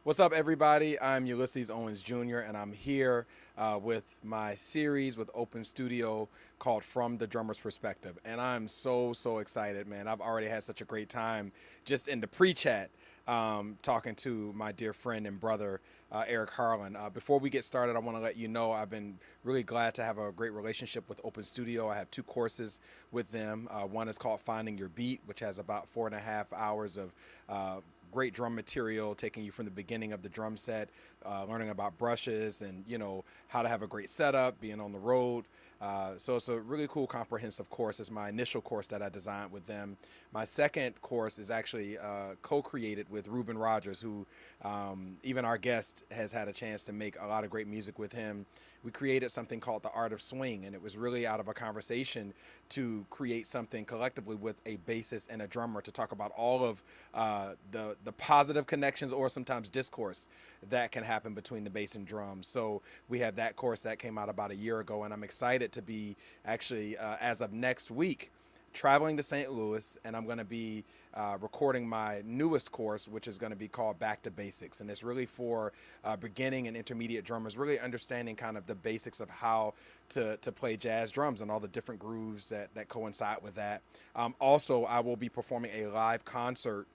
What's up, everybody? I'm Ulysses Owens Jr., and I'm here with my series with Open Studio called From the Drummer's Perspective. And I'm so excited, man. I've already had such a great time just in the pre chat talking to my dear friend and brother, Eric Harland. Before we get started, I want to let you know I've been really glad to have a great relationship with Open Studio. I have two courses with them. One is called Finding Your Beat, which has about 4.5 hours of great drum material, taking you from the beginning of the drum set, learning about brushes and how to have a great setup, being on the road. So it's a really cool comprehensive course. It's my initial course that I designed with them. My second course is actually co-created with Ruben Rogers, who even our guest has had a chance to make a lot of great music with him. We created something called the Art of Swing, and it was really out of a conversation to create something collectively with a bassist and a drummer to talk about all of the positive connections or sometimes discourse that can happen between the bass and drums. So we have that course that came out about a year ago, and I'm excited to be actually as of next week traveling to St. Louis, and I'm going to be recording my newest course, which is going to be called Back to Basics. And it's really for beginning and intermediate drummers, really understanding kind of the basics of how to play jazz drums and all the different grooves that coincide with that. Also, I will be performing a live concert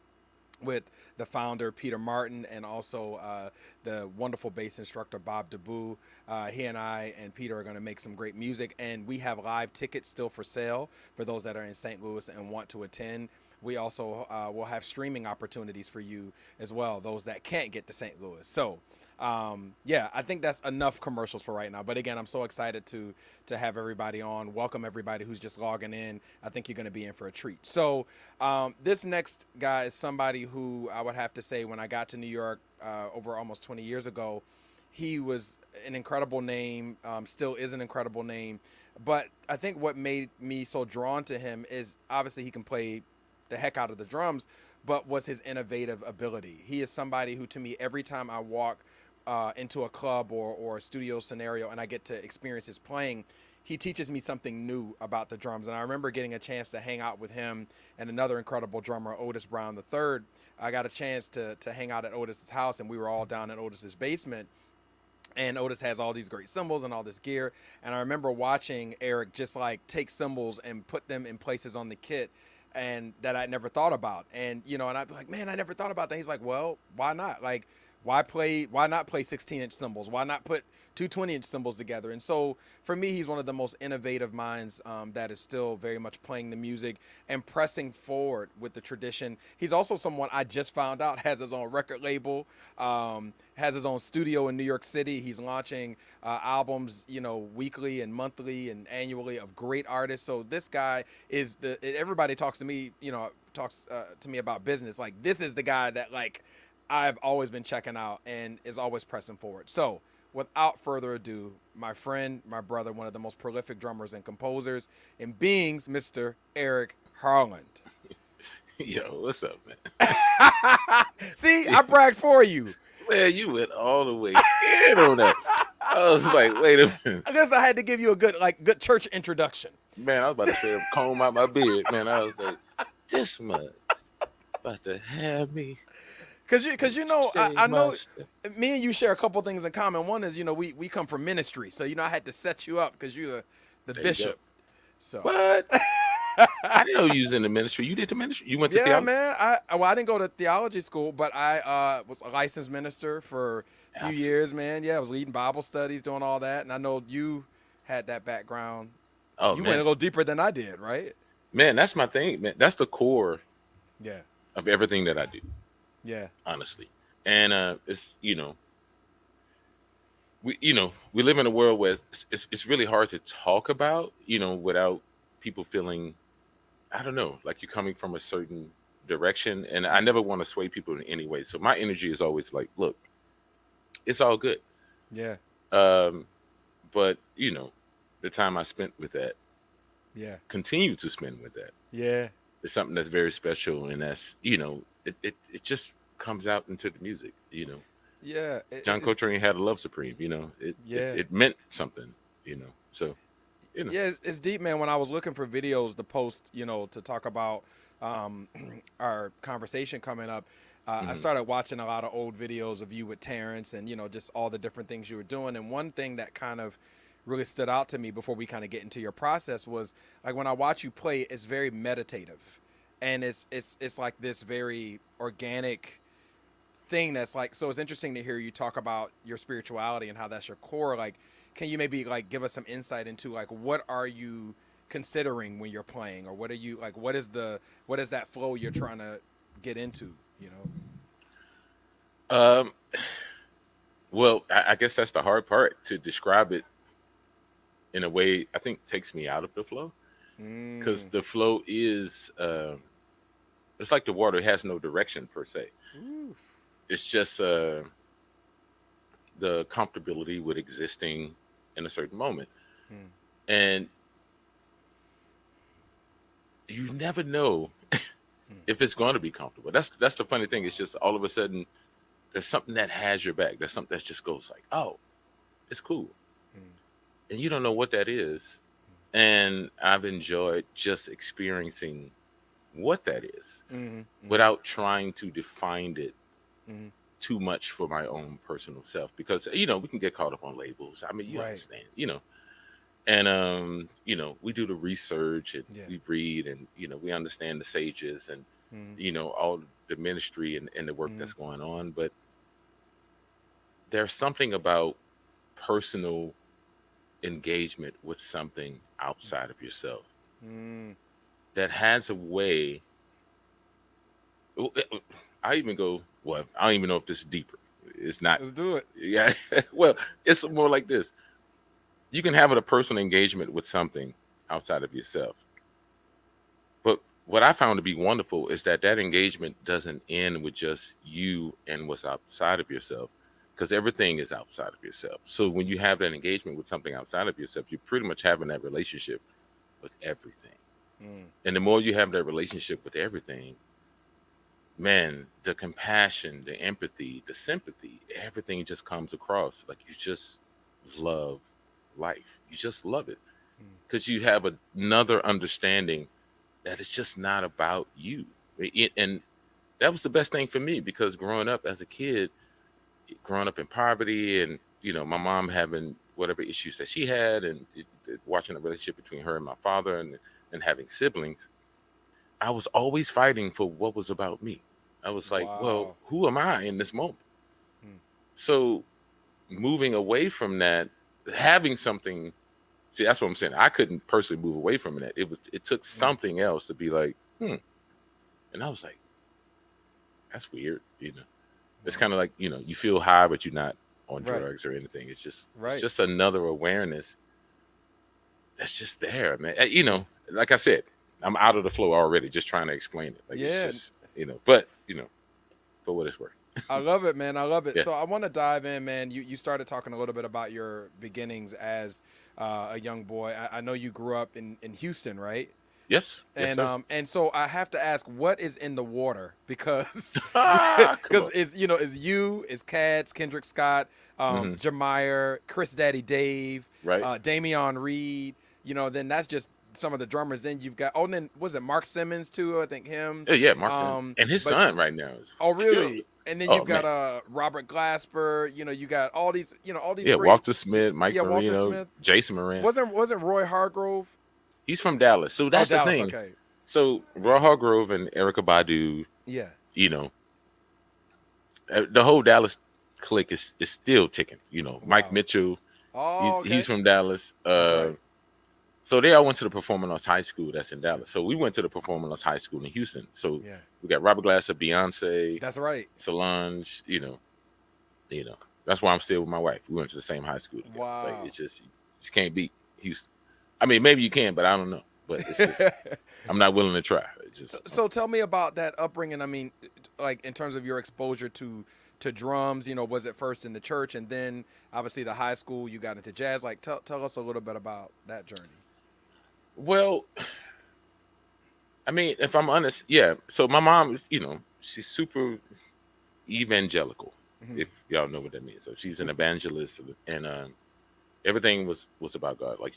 with the founder Peter Martin and also the wonderful bass instructor Bob DeBoo. He and I and Peter are going to make some great music, and we have live tickets still for sale for those that are in St. Louis and want to attend. We also will have streaming opportunities for you as well, those that can't get to St. Louis. So yeah, I think that's enough commercials for right now. But again, I'm so excited to have everybody on. Welcome everybody who's just logging in. I think you're going to be in for a treat. So this next guy is somebody who I would have to say when I got to New York over almost 20 years ago, he was an incredible name, still is an incredible name. But I think what made me so drawn to him is obviously he can play the heck out of the drums, but was his innovative ability. He is somebody who, to me, every time I walk into a club or a studio scenario and I get to experience his playing, he teaches me something new about the drums. And I remember getting a chance to hang out with him and another incredible drummer, Otis Brown III. I got a chance to hang out at Otis's house, and we were all down in Otis's basement. And Otis has all these great cymbals and all this gear. And I remember watching Eric just like take cymbals and put them in places on the kit and that I never thought about. And and I'd be like, man, I never thought about that. He's like, well, why not? Like, why not play 16-inch cymbals? Why not put two 20-inch cymbals together? And so for me, he's one of the most innovative minds that is still very much playing the music and pressing forward with the tradition. He's also someone I just found out has his own record label, has his own studio in New York City. He's launching albums, weekly and monthly and annually of great artists. So this guy is everybody talks to me, talks to me about business. Like, this is the guy that like I've always been checking out and is always pressing forward. So, without further ado, my friend, my brother, one of the most prolific drummers and composers in beings, Mr. Eric Harland. Yo, what's up, man? See, I bragged for you. Man, you went all the way in on that. I was like, wait a minute. I guess I had to give you a good church introduction. Man, I was about to say comb out my beard. Man, I was like, this mud about to have me. Cause I Change my know step. me and you share a couple things in common. One is, we come from ministry, so I had to set you up because you're the There you go. bishop. So What? I didn't know you was in the ministry. You did the ministry. You went to yeah, theology? man. I didn't go to theology school, but I was a licensed minister for a few Absolutely. years, man. Yeah, I was leading Bible studies, doing all that, and I know you had that background. Oh You went a man. little deeper than I did, right? Man, that's my thing, man. That's the core Yeah, of everything that I do, yeah, honestly. And it's we live in a world where it's really hard to talk about, without people feeling, I don't know, like you're coming from a certain direction. And I never want to sway people in any way. So my energy is always like, look, it's all good. yeah, Um, but the time I spent with that, yeah, continue to spend with that, yeah, is something that's very special. And that's, it just comes out into the music. yeah. John It's, Coltrane had a love supreme, it, it, yeah. it meant something, so, Yeah, it's deep, man. When I was looking for videos to post, to talk about our conversation coming up, I started watching a lot of old videos of you with Terrence and, just all the different things you were doing. And one thing that kind of really stood out to me before we kind of get into your process was like when I watch you play, it's very meditative. And it's like this very organic thing that's like, so it's interesting to hear you talk about your spirituality and how that's your core. Like, can you maybe like give us some insight into like what are you considering when you're playing, or what are you like, what is that flow you're trying to get into, Um, well, I guess that's the hard part, to describe it in a way I think takes me out of the flow, because the flow is it's like the water has no direction per se. Ooh. It's just the comfortability with existing in a certain moment, and you never know if it's going to be comfortable. That's the funny thing. It's just all of a sudden there's something that has your back. There's something that just goes like, oh, it's cool, and you don't know what that is. And I've enjoyed just experiencing what that is without trying to define it too much for my own personal self, because we can get caught up on labels. I mean, you understand, and we do the research and we read, and we understand the sages and all the ministry and the work that's going on. But there's something about personal engagement with something outside of yourself that has a way. I even go, well, I don't even know if this is deeper. It's not. Let's do it. Yeah. Well, it's more like this. You can have a personal engagement with something outside of yourself. But what I found to be wonderful is that engagement doesn't end with just you and what's outside of yourself, because everything is outside of yourself. So when you have that engagement with something outside of yourself, you're pretty much having that relationship with everything. And the more you have that relationship with everything, man, the compassion, the empathy, the sympathy, everything just comes across. Like you just love life. You just love it, because you have another understanding that it's just not about you. And that was the best thing for me, because growing up as a kid, growing up in poverty, and my mom having whatever issues that she had, and watching the relationship between her and my father, and having siblings, I was always fighting for what was about me. I was like, well, who am I in this moment? So moving away from that, having something, see, that's what I'm saying. I couldn't personally move away from it. It took something else to be like, and I was like, that's weird. It's kind of like, you feel high, but you're not on drugs or anything. It's just another awareness that's just there, man. Like I said, I'm out of the flow already, just trying to explain it. Like, it's just, but, for what it's worth. I love it, man. I love it. Yeah. So I want to dive in, man. You started talking a little bit about your beginnings as a young boy. I know you grew up in Houston, right? Yes. And Yes, and so I have to ask, what is in the water? Because come on. is Cads, Kendrick Scott, Jameyer, Chris Daddy Dave, Right. Damian Reed. Then that's just some of the drummers. Then you've got, then was it Mark Simmons too? I think him. Yeah, Mark Simmons. And his son right now is really? killed. And then you've got Robert Glasper. You got all these. All these. Yeah, great, Walter Smith, Mike Marino, Walter Smith, Jason Moran. Wasn't Roy Hargrove? He's from Dallas, so that's the Dallas, thing. Okay. So Roy Hargrove and Erykah Badu. Yeah. The whole Dallas clique is still ticking. Mike Mitchell. Oh, okay. He's from Dallas. Right. So they all went to the Performing Arts High School that's in Dallas. So we went to the Performing Arts High School in Houston. So we got Robert Glasser, Beyonce. That's right. Solange. That's why I'm still with my wife. We went to the same high school together. Wow. Like, it's just, you just can't beat Houston. I mean, maybe you can, but I don't know. But it's just, I'm not willing to try. So tell me about that upbringing. I mean, like in terms of your exposure to drums, was it first in the church and then obviously the high school you got into jazz? Like tell us a little bit about that journey. Well, I mean, if I'm honest, yeah. So my mom is, she's super evangelical, if y'all know what that means. So she's an evangelist, and everything was about God. Like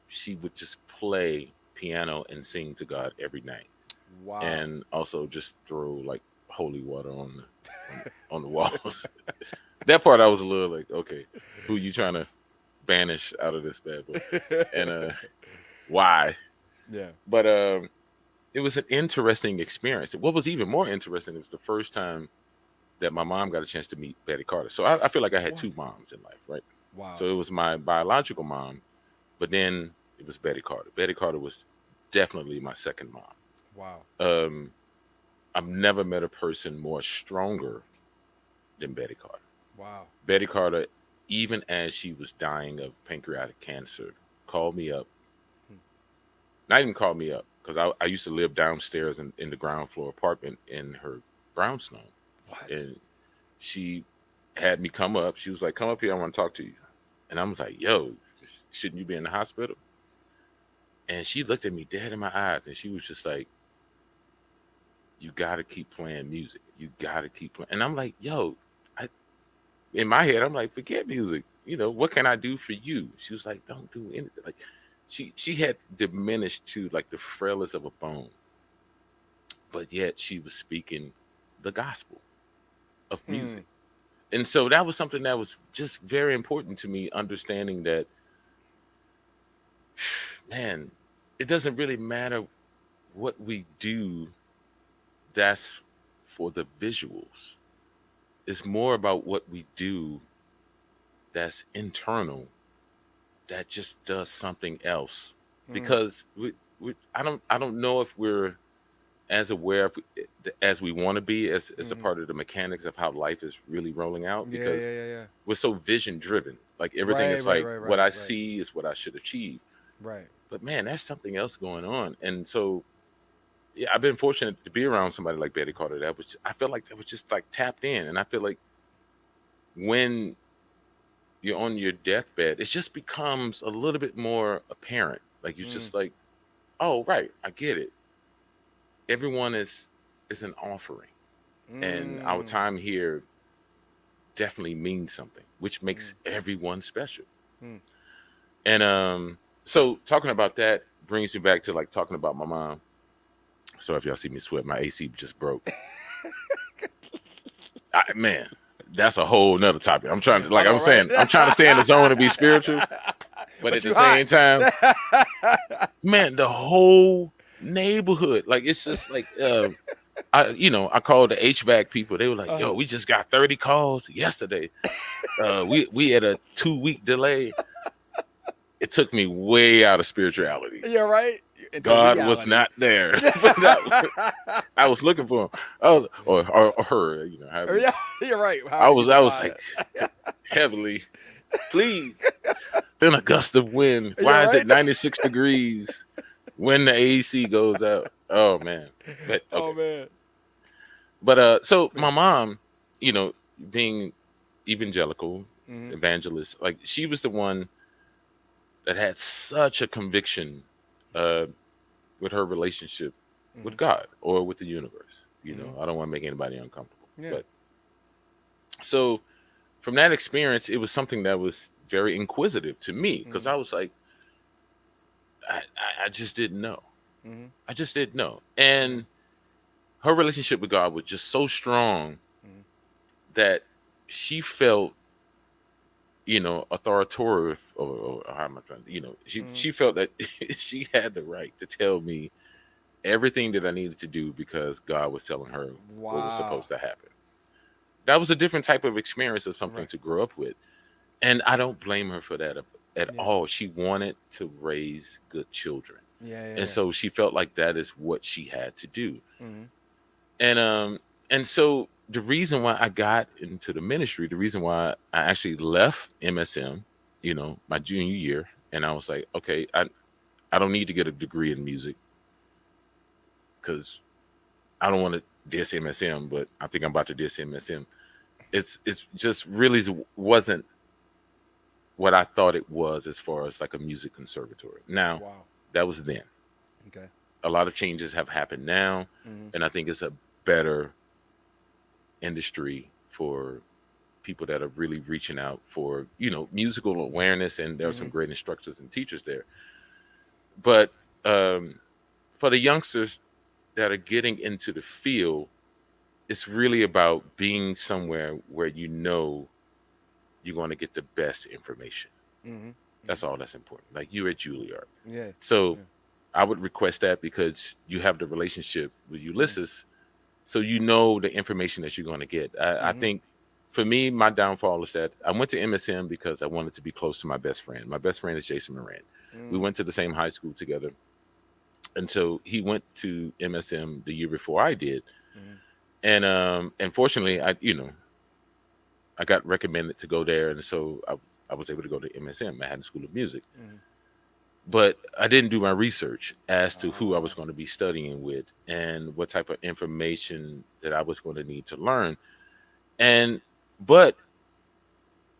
she would just play piano and sing to God every night. Wow. And also just throw like holy water on the walls. That part I was a little like, okay, who you trying to banish out of this bad boy, and why? Yeah. But it was an interesting experience. What was even more interesting, it was the first time that my mom got a chance to meet Betty Carter. So I feel like I had two moms in life, right? Wow. So it was my biological mom, but then it was Betty Carter. Betty Carter was definitely my second mom. Wow. I've never met a person more stronger than Betty Carter. Wow. Betty Carter, even as she was dying of pancreatic cancer, called me up. Not even called me up, because I used to live downstairs in the ground floor apartment in her brownstone. What? And she had me come up. She was like, come up here, I want to talk to you. And I was like, yo, shouldn't you be in the hospital? And she looked at me dead in my eyes, and she was just like, you got to keep playing music. You got to keep playing. And I'm like, yo, in my head, I'm like, forget music. You know, what can I do for you? She was like, don't do anything. Like, she had diminished to like the frailest of a bone. But yet she was speaking the gospel of music. And so that was something that was just very important to me, understanding that, man, it doesn't really matter what we do that's for the visuals. It's more about what we do that's internal, that just does something else. Because I don't know if we're as aware of, as we want to be, as a part of the mechanics of how life is really rolling out, because we're so vision driven. Like everything is like, what I see is what I should achieve. Right. But man, that's something else going on. And so, yeah, I've been fortunate to be around somebody like Betty Carter that was, I feel like that was just like tapped in. And I feel like when you're on your deathbed, it just becomes a little bit more apparent. Like you're just like, oh, right, I get it. Everyone is an offering, and our time here definitely means something, which makes everyone special. And so talking about that brings me back to like talking about my mom. So if y'all see me sweat, my AC just broke. Man, that's a whole nother topic. I'm trying to, like I'm saying, I'm trying to stay in the zone and be spiritual, but at the same time, man, the whole neighborhood, like it's just like I called the HVAC people. They were like, yo, we just got 30 calls yesterday. We had a 2-week delay. It took me way out of spirituality. You're right. God was not there. I was looking for him. Or her, you know. Yeah, you're right. I was like heavily, please. Then a gust of wind. Why is it 96 degrees when the AC goes out? Oh man. But, okay. Oh man. But so my mom, you know, being evangelical, evangelist, like she was the one that had such a conviction with her relationship with God or with the universe. You know, I don't want to make anybody uncomfortable. Yeah. But so from that experience, it was something that was very inquisitive to me, because I was like, I just didn't know. I just didn't know. And her relationship with God was just so strong that she felt, you know, authoritative, or how am I trying to, you know, she felt that she had the right to tell me everything that I needed to do because God was telling her what was supposed to happen. That was a different type of experience of something to grow up with. And I don't blame her for that at all. She wanted to raise good children. And so she felt like that is what she had to do. And so the reason why I got into the ministry, the reason why I actually left MSM, you know, my junior year, and I was like, okay, I don't need to get a degree in music, because I don't want to diss MSM, but I think I'm about to diss MSM. It's just really wasn't what I thought it was as far as like a music conservatory. Now, that was then. Okay. A lot of changes have happened now, and I think it's a better industry for people that are really reaching out for, you know, musical awareness, and there are some great instructors and teachers there. But for the youngsters that are getting into the field, it's really about being somewhere where you know you're going to get the best information. Mm-hmm. That's all that's important. Like you at Juilliard. Yeah. So Yeah. I would request that because you have the relationship with Mm-hmm. Ulysses. So you know the information that you're going to get. I Mm-hmm. think for me, my downfall is that I went to MSM because I wanted to be close to my best friend. My best friend is Jason Moran. We Mm-hmm. went to the same high school together. And so he went to MSM the year before I did. And fortunately, I got recommended to go there. And so I was able to go to MSM, Manhattan School of Music. Mm-hmm. But I didn't do my research as to who I was Ah. going to be studying with and what type of information that I was going to need to learn. But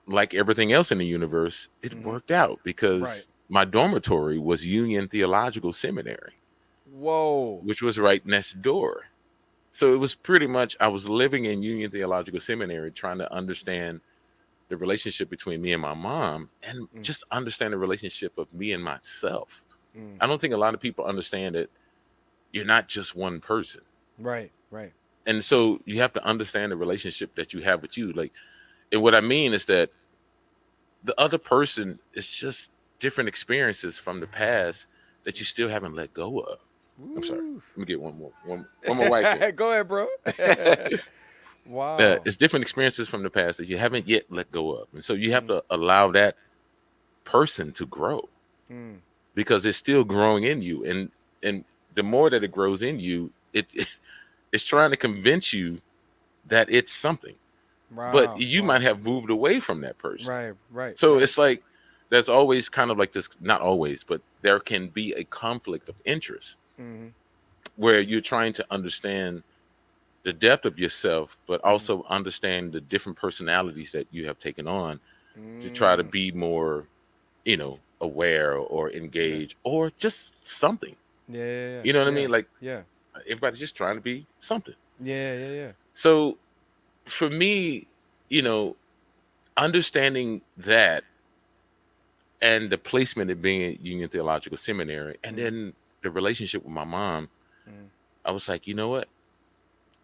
like everything else in the universe, it Mm-hmm. worked out Right. because my dormitory was Union Theological Seminary, Whoa. which was right next door. So it was pretty much I was living in Union Theological Seminary trying to understand the relationship between me and my mom and Mm. just understand the relationship of me and myself. Mm. I don't think a lot of people understand that you're not just one person. Right. Right. And so you have to understand the relationship that you have with you. Like, and what I mean is that the other person is just different experiences from the past that you still haven't let go of. I'm sorry. Woo. Let me get one more wipe Go ahead, bro. in. Wow. It's different experiences from the past that you haven't yet let go of. And so you have Mm. to allow that person to grow Mm. because it's still growing in you. And the more that it grows in you, it's trying to convince you that it's something. But Wow. you might Wow. have moved away from that person. Right. Right. So Right. it's like there's always kind of like this, not always, but there can be a conflict of interest Mm-hmm. where you're trying to understand the depth of yourself, but Mm-hmm. also understand the different personalities that you have taken on to try to Mm. be more, aware or Yeah. engaged or just something. Yeah. Yeah. You know what I Yeah. mean? Like Yeah. everybody's just trying to be something. Yeah. Yeah. Yeah. So for me, you know, understanding that and the placement of being at Union Theological Seminary and Mm-hmm. then the relationship with my mom, Mm-hmm. I was like, you know what?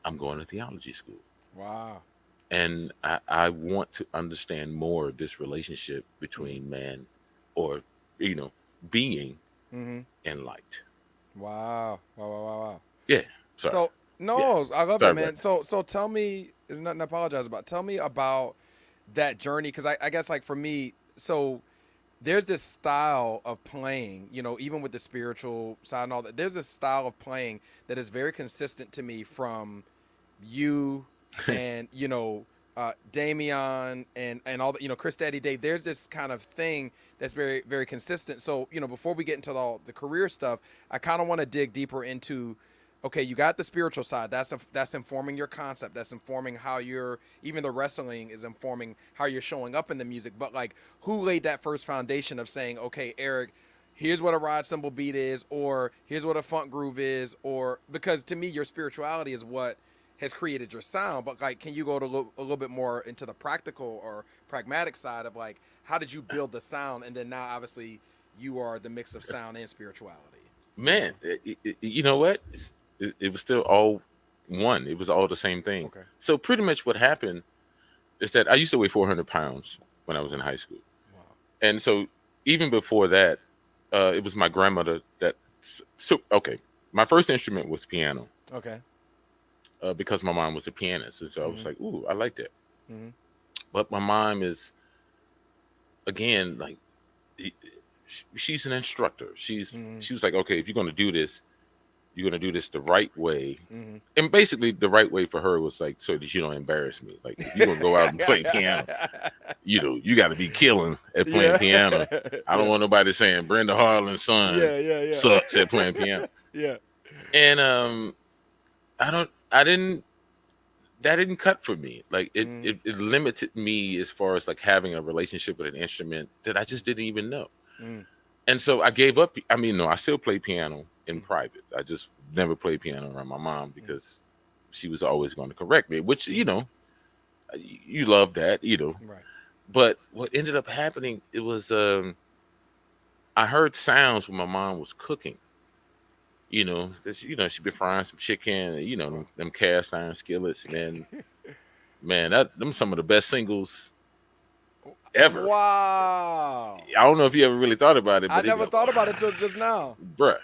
I'm going to theology school. Wow. And I want to understand more of this relationship Mm-hmm. between man or, being Mm-hmm. and light. Wow. Wow. Wow. Wow. Wow. Yeah. Sorry. So Yeah. no, I love Sorry that, about man. that. So tell me, there's nothing to apologize about. Tell me about that journey, because I guess like for me, so there's this style of playing, even with the spiritual side and all that. There's this style of playing that is very consistent to me from you and Damian and all the Chris Daddy Dave. There's this kind of thing that's very very consistent. So before we get into all the career stuff, I kind of want to dig deeper into. Okay, you got the spiritual side. That's informing your concept. That's informing how you're. Even the wrestling is informing how you're showing up in the music. But like, who laid that first foundation of saying, okay, Eric, here's what a ride cymbal beat is, or here's what a funk groove is, or because to me, your spirituality is what has created your sound. But like, can you go to a little bit more into the practical or pragmatic side of like, how did you build the sound, and then now obviously you are the mix of sound and spirituality. Man, you know what? It was still all one. It was all the same thing. Okay. So pretty much what happened is that I used to weigh 400 pounds when I was in high school. Wow. And so even before that, it was my grandmother that. So okay, my first instrument was piano. Okay. Because my mom was a pianist, and so I was Mm-hmm. like, "Ooh, I like that." Mm-hmm. But my mom is, again, like, she's an instructor. Mm-hmm. She was like, "Okay, if you're going to do this, you're going to do this the right way." Mm-hmm. And basically, the right way for her was like, so that you don't embarrass me. Like, if you're gonna go out and play piano, you got to be killing at playing piano. I don't want nobody saying Brenda Harlan's son Yeah. sucks at playing piano. Yeah. And I didn't. That didn't cut for me. Like it limited me as far as like having a relationship with an instrument that I just didn't even know. Mm. And so I gave up. I mean, no, I still play piano in private. I just never played piano around my mom because she was always going to correct me, which, you love that, Right. But what ended up happening, it was, I heard sounds when my mom was cooking. She be frying some chicken, them cast iron skillets, man, them some of the best singles ever. Wow. I don't know if you ever really thought about it, I but it never go, thought about it till just now. bruh,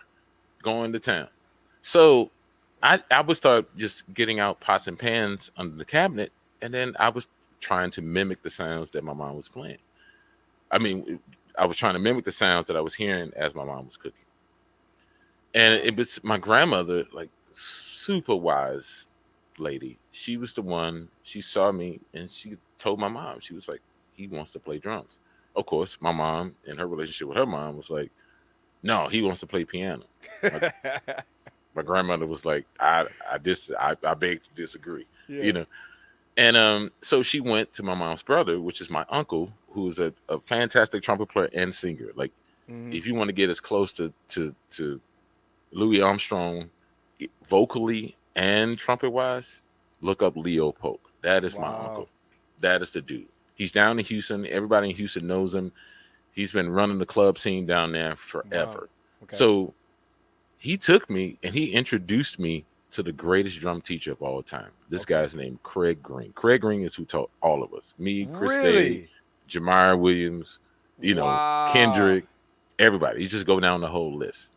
going to town. So I would start just getting out pots and pans under the cabinet, and then I was trying to mimic the sounds that my mom was playing. I mean, I was trying to mimic the sounds that I was hearing as my mom was cooking. And it was my grandmother, like super wise lady. She was the one, she saw me and she told my mom, she was like, he wants to play drums. Of course, my mom and her relationship with her mom was like, no, he wants to play piano. My grandmother was like, I beg to disagree, Yeah. And so she went to my mom's brother, which is my uncle, who's a fantastic trumpet player and singer. Like, if you want to get as close to Louis Armstrong vocally and trumpet wise, look up Leo Polk. That is my uncle. That is the dude. He's down in Houston. Everybody in Houston knows him. He's been running the club scene down there forever. Wow. Okay. So he took me and he introduced me to the greatest drum teacher of all time. This guy's named Craig Green. Craig Green is who taught all of us. Me, Chris Day, Jamar Williams, Kendrick, everybody. You just go down the whole list.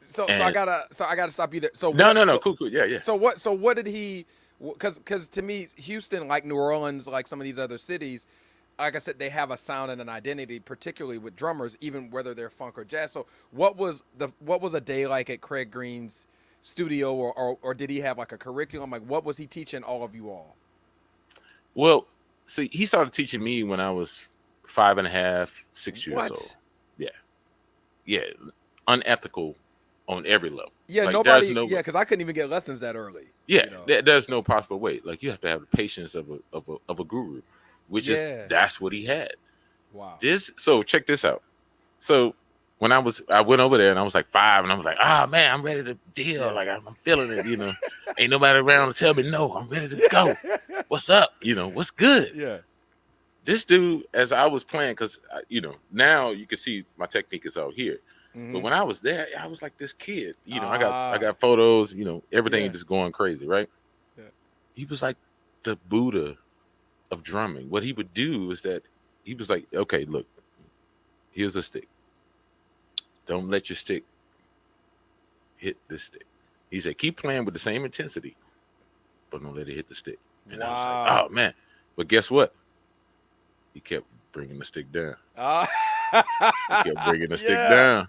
So I gotta stop you there. So no, cool, yeah. So what did he? Because to me, Houston, like New Orleans, like some of these other cities, like I said, they have a sound and an identity, particularly with drummers, even whether they're funk or jazz. So what was a day like at Craig Green's studio, or did he have like a curriculum? Like, what was he teaching all of you all? Well, see, he started teaching me when I was 5.5, 6 years old. Yeah, unethical on every level. Yeah, like, nobody. Because I couldn't even get lessons that early. Yeah, there's no possible way. Like, you have to have the patience of a guru, which is that's what he had. Wow. So check this out. So when I went over there and I was like 5, and I was like, man, I'm ready to deal. Yeah. Like, I'm feeling it. Ain't nobody around to tell me no. I'm ready to go. What's up? What's good? Yeah. This dude, as I was playing, because now you can see my technique is out here. But when I was there, I was like this kid. I got photos. Everything just going crazy, right? Yeah. He was like the Buddha of drumming. What he would do is that he was like, okay, look, here's a stick. Don't let your stick hit this stick. He said, keep playing with the same intensity, but don't let it hit the stick. And I was like, oh man. But guess what? He kept bringing the stick down. He kept bringing the stick down.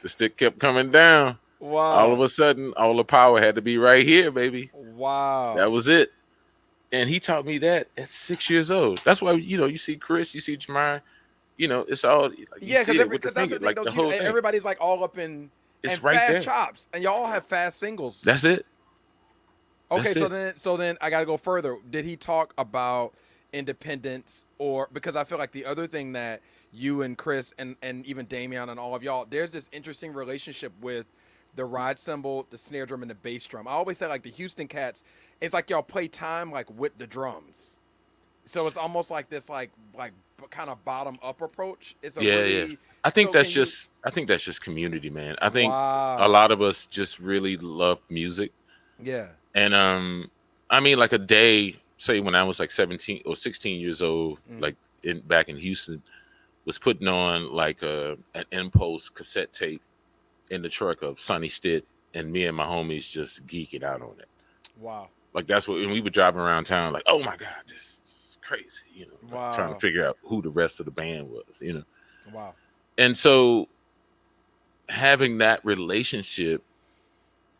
The stick kept coming down. Wow. All of a sudden, all the power had to be right here, baby. Wow. That was it. And he taught me that at 6 years old. That's why, you see Chris, you see Jamar, it's all, like, because that's the thing, like the whole thing. Everybody's like all up in it's right fast there. Chops, and y'all have fast singles. That's it. Okay, so then I got to go further. Did he talk about independence, or because I feel like the other thing that you and Chris and even Damian and all of y'all, there's this interesting relationship with the ride cymbal, the snare drum, and the bass drum. I always say, like, the Houston cats, it's like y'all play time like with the drums. So it's almost like this like kind of bottom up approach. It's a I think that's just community, man. I think a lot of us just really love music. Yeah. And I mean, like, a day, say when I was like 17 or 16 years old, like back in Houston, was putting on like an Impulse cassette tape in the truck of Sonny Stitt, and me and my homies just geeking out on it. Wow. Like, that's what, and we were driving around town like, oh my God, this is crazy, like, trying to figure out who the rest of the band was, Wow. And so having that relationship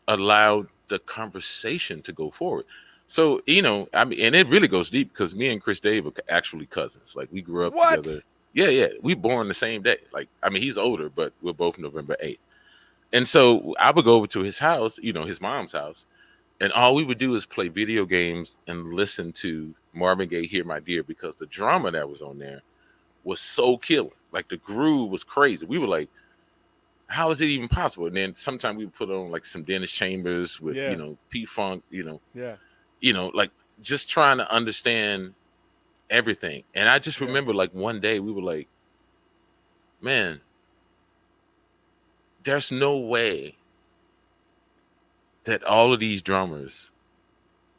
allowed the conversation to go forward. So, I mean, and it really goes deep, because me and Chris Dave are actually cousins. Like, we grew up together. Yeah. We born the same day. Like, I mean, he's older, but we're both November 8th. And so I would go over to his house, his mom's house, and all we would do is play video games and listen to Marvin Gaye, Hear My Dear, because the drama that was on there was so killer. Like, the groove was crazy. We were like, how is it even possible? And then sometimes we would put on like some Dennis Chambers with, P-Funk, like, just trying to understand everything. And I just remember, like, one day we were like, man, there's no way that all of these drummers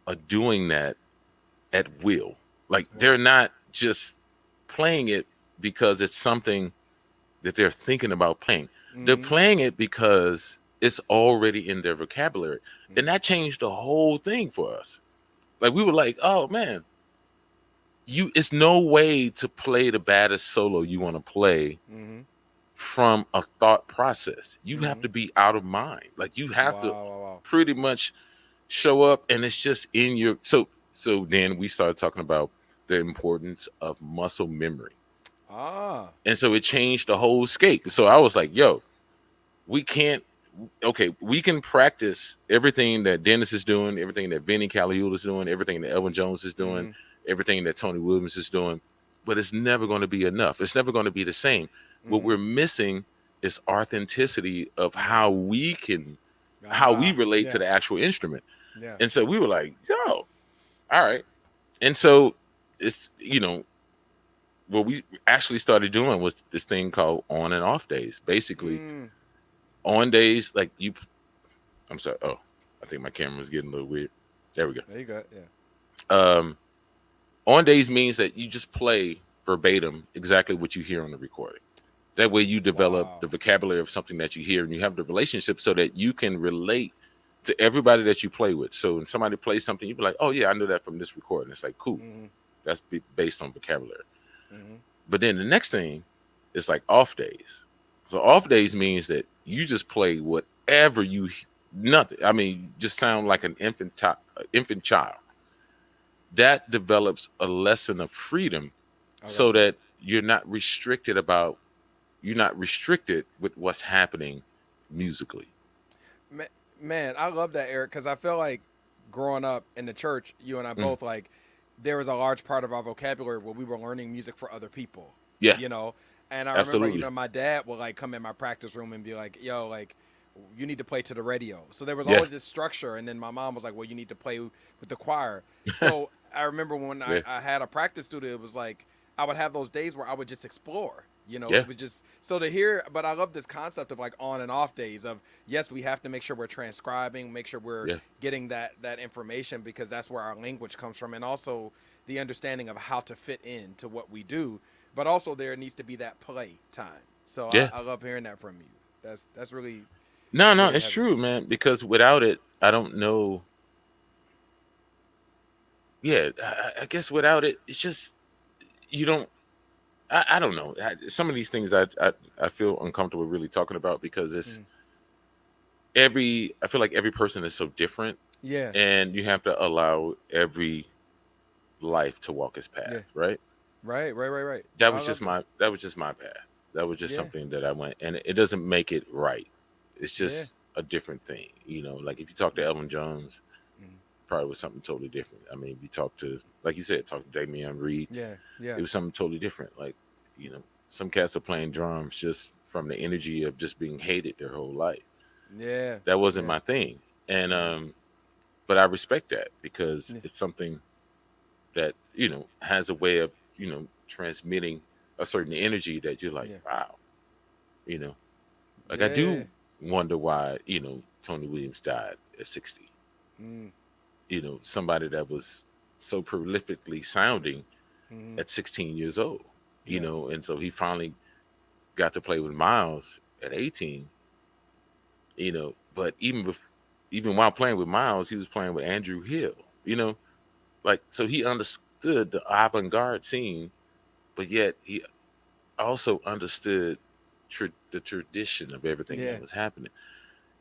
are doing that at will. Like they're not just playing it because it's something that they're thinking about playing. They're playing it because it's already in their vocabulary. And that changed the whole thing for us. Like we were like, oh man, it's no way to play the baddest solo you want to play from a thought process. You have to be out of mind. Like you have to pretty much show up, and it's just in your so then we started talking about the importance of muscle memory. And so it changed the whole scape. So I was like, yo, we can practice everything that Dennis is doing, everything that Vinny Caliula is doing, everything that Elvin Jones is doing, everything that Tony Williams is doing, but it's never going to be enough. It's never going to be the same. What we're missing is authenticity of how we relate to the actual instrument. And so we were like, yo, all right. And so it's, what we actually started doing was this thing called on and off days. Basically, on days like I'm sorry. Oh, I think my camera was getting a little weird. There we go. There you go. Yeah. On days means that you just play verbatim exactly what you hear on the recording. That way you develop the vocabulary of something that you hear, and you have the relationship so that you can relate to everybody that you play with. So when somebody plays something, you be like, oh yeah, I knew that from this recording. It's like, cool. That's based on vocabulary. But then the next thing is like off days. So off days means that you just play whatever nothing. I mean, just sound like an infant child. That develops a lesson of freedom so that you're not restricted with what's happening musically. Man, I love that, Eric, because I feel like growing up in the church, you and I both, like, there was a large part of our vocabulary where we were learning music for other people. Yeah. And I remember, my dad would, like, come in my practice room and be like, yo, like, you need to play to the radio. So there was always this structure. And then my mom was like, well, you need to play with the choir. So I remember when I had a practice studio, it was like I would have those days where I would just explore. It was just so to hear. But I love this concept of like on and off days of, yes, we have to make sure we're transcribing, make sure we're getting that information, because that's where our language comes from. And also the understanding of how to fit into what we do. But also there needs to be that play time. So I love hearing that from you. That's really. No, it's true, man. Because without it, I don't know. Yeah, I guess without it, it's just you don't. I don't know. Some of these things I feel uncomfortable really talking about, because it's I feel like every person is so different. Yeah. And you have to allow every life to walk its path, right? Right. That was just my path. That was just something that I went, and it doesn't make it right. It's just a different thing, like if you talk to Elvin Jones, probably was something totally different. I mean, you talk to, like you said, talk to Damian Reed. Yeah. It was something totally different. Like, some cats are playing drums just from the energy of just being hated their whole life. Yeah. That wasn't my thing. And, but I respect that, because it's something that, has a way of, transmitting a certain energy that you're like, wow, like I do wonder why, Tony Williams died at 60. Somebody that was so prolifically sounding at 16 years old, and so he finally got to play with Miles at 18, but even while playing with Miles, he was playing with Andrew Hill, like, so he understood the avant-garde scene, but yet he also understood the tradition of everything that was happening.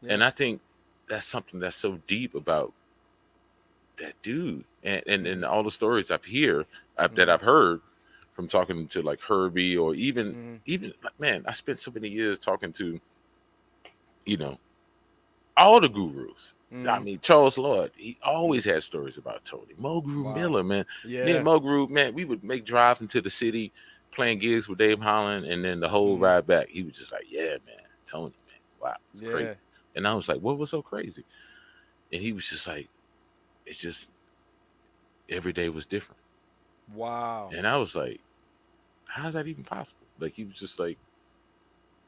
And I think that's something that's so deep about that dude, and all the stories that I've heard from talking to like Herbie, or even like, man, I spent so many years talking to all the gurus. I mean, Charles Lloyd, he always had stories about Tony. Mulgrew Miller, man. Me and Mulgrew, man, we would make drives into the city playing gigs with Dave Holland, and then the whole ride back, he was just like, yeah, man, Tony, man, wow, it's crazy. And I was like, what was so crazy? And he was just like, it's just every day was different. Wow. And I was like, how is that even possible? Like, he was just like,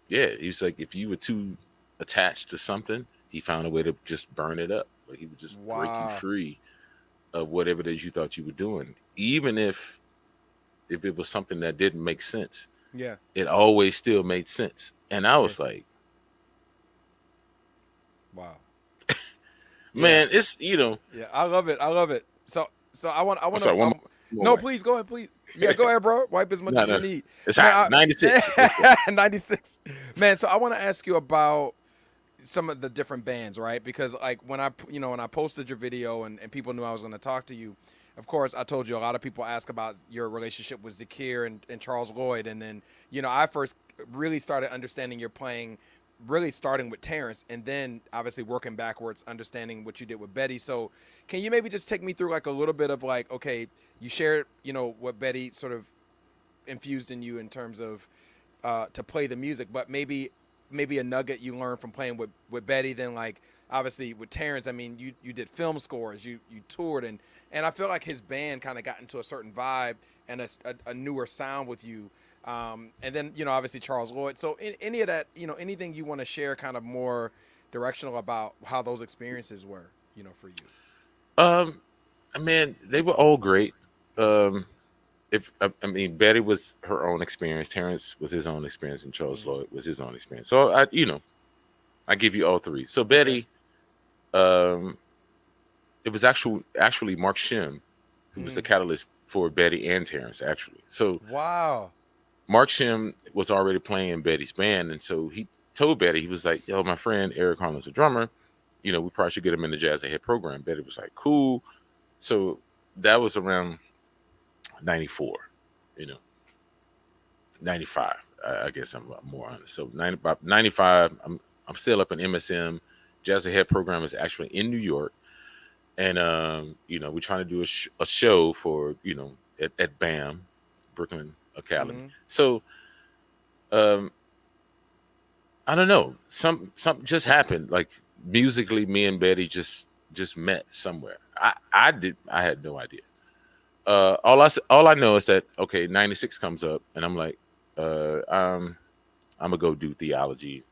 yeah, he was like, if you were too attached to something, he found a way to just burn it up. Like he would just break you Wow. free of whatever it is you thought you were doing, even if it was something that didn't make sense. Yeah. It always still made sense. And I Yeah. was like, Wow. Yeah. man, it's Yeah. I love it. I love it. So I I'm want sorry, to. one more No, way. please go ahead. Please. Yeah, go ahead, bro. Wipe as much No, as you no, need. it's Man, hot. 96. Let's go. 96. Man, so I want to ask you about some of the different bands, right? Because like when when I posted your video and people knew I was going to talk to you, of course, I told you a lot of people ask about your relationship with Zakir and Charles Lloyd. And then, I first really started understanding your playing, really starting with Terence and then obviously working backwards, understanding what you did with Betty. So can you maybe just take me through like a little bit of like, okay, you shared, what Betty sort of infused in you in terms of to play the music, but maybe a nugget you learned from playing with Betty. Then like obviously with Terence, I mean you did film scores, you toured, and I feel like his band kind of got into a certain vibe and a newer sound with you. And then obviously Charles Lloyd. So any of that, anything you want to share, kind of more directional about how those experiences were, for you. Um, Man, they were all great. Um, if I mean, Betty was her own experience, Terrence was his own experience, and Charles Mm-hmm. Lloyd was his own experience. So I give you all three. So Okay. Betty, um, it was actually Mark Shim who was the Mm. catalyst for Betty and Terrence actually. So Wow. Mark Shim was already playing in Betty's band, and so he told Betty, he was like, "Yo, my friend Eric Harland's a drummer. We probably should get him in the Jazz Ahead program." Betty was like, "Cool." So that was around '94, you know, '95. I guess I'm more honest. So about '95, I'm still up in MSM. Jazz Ahead program is actually in New York, and we're trying to do a show for at BAM, Brooklyn Academy. Mm-hmm. So um, I don't know. Something just happened. Like musically, me and Betty just met somewhere. I had no idea. All I know is that okay, '96 comes up, and I'm like, I'm gonna go do theology.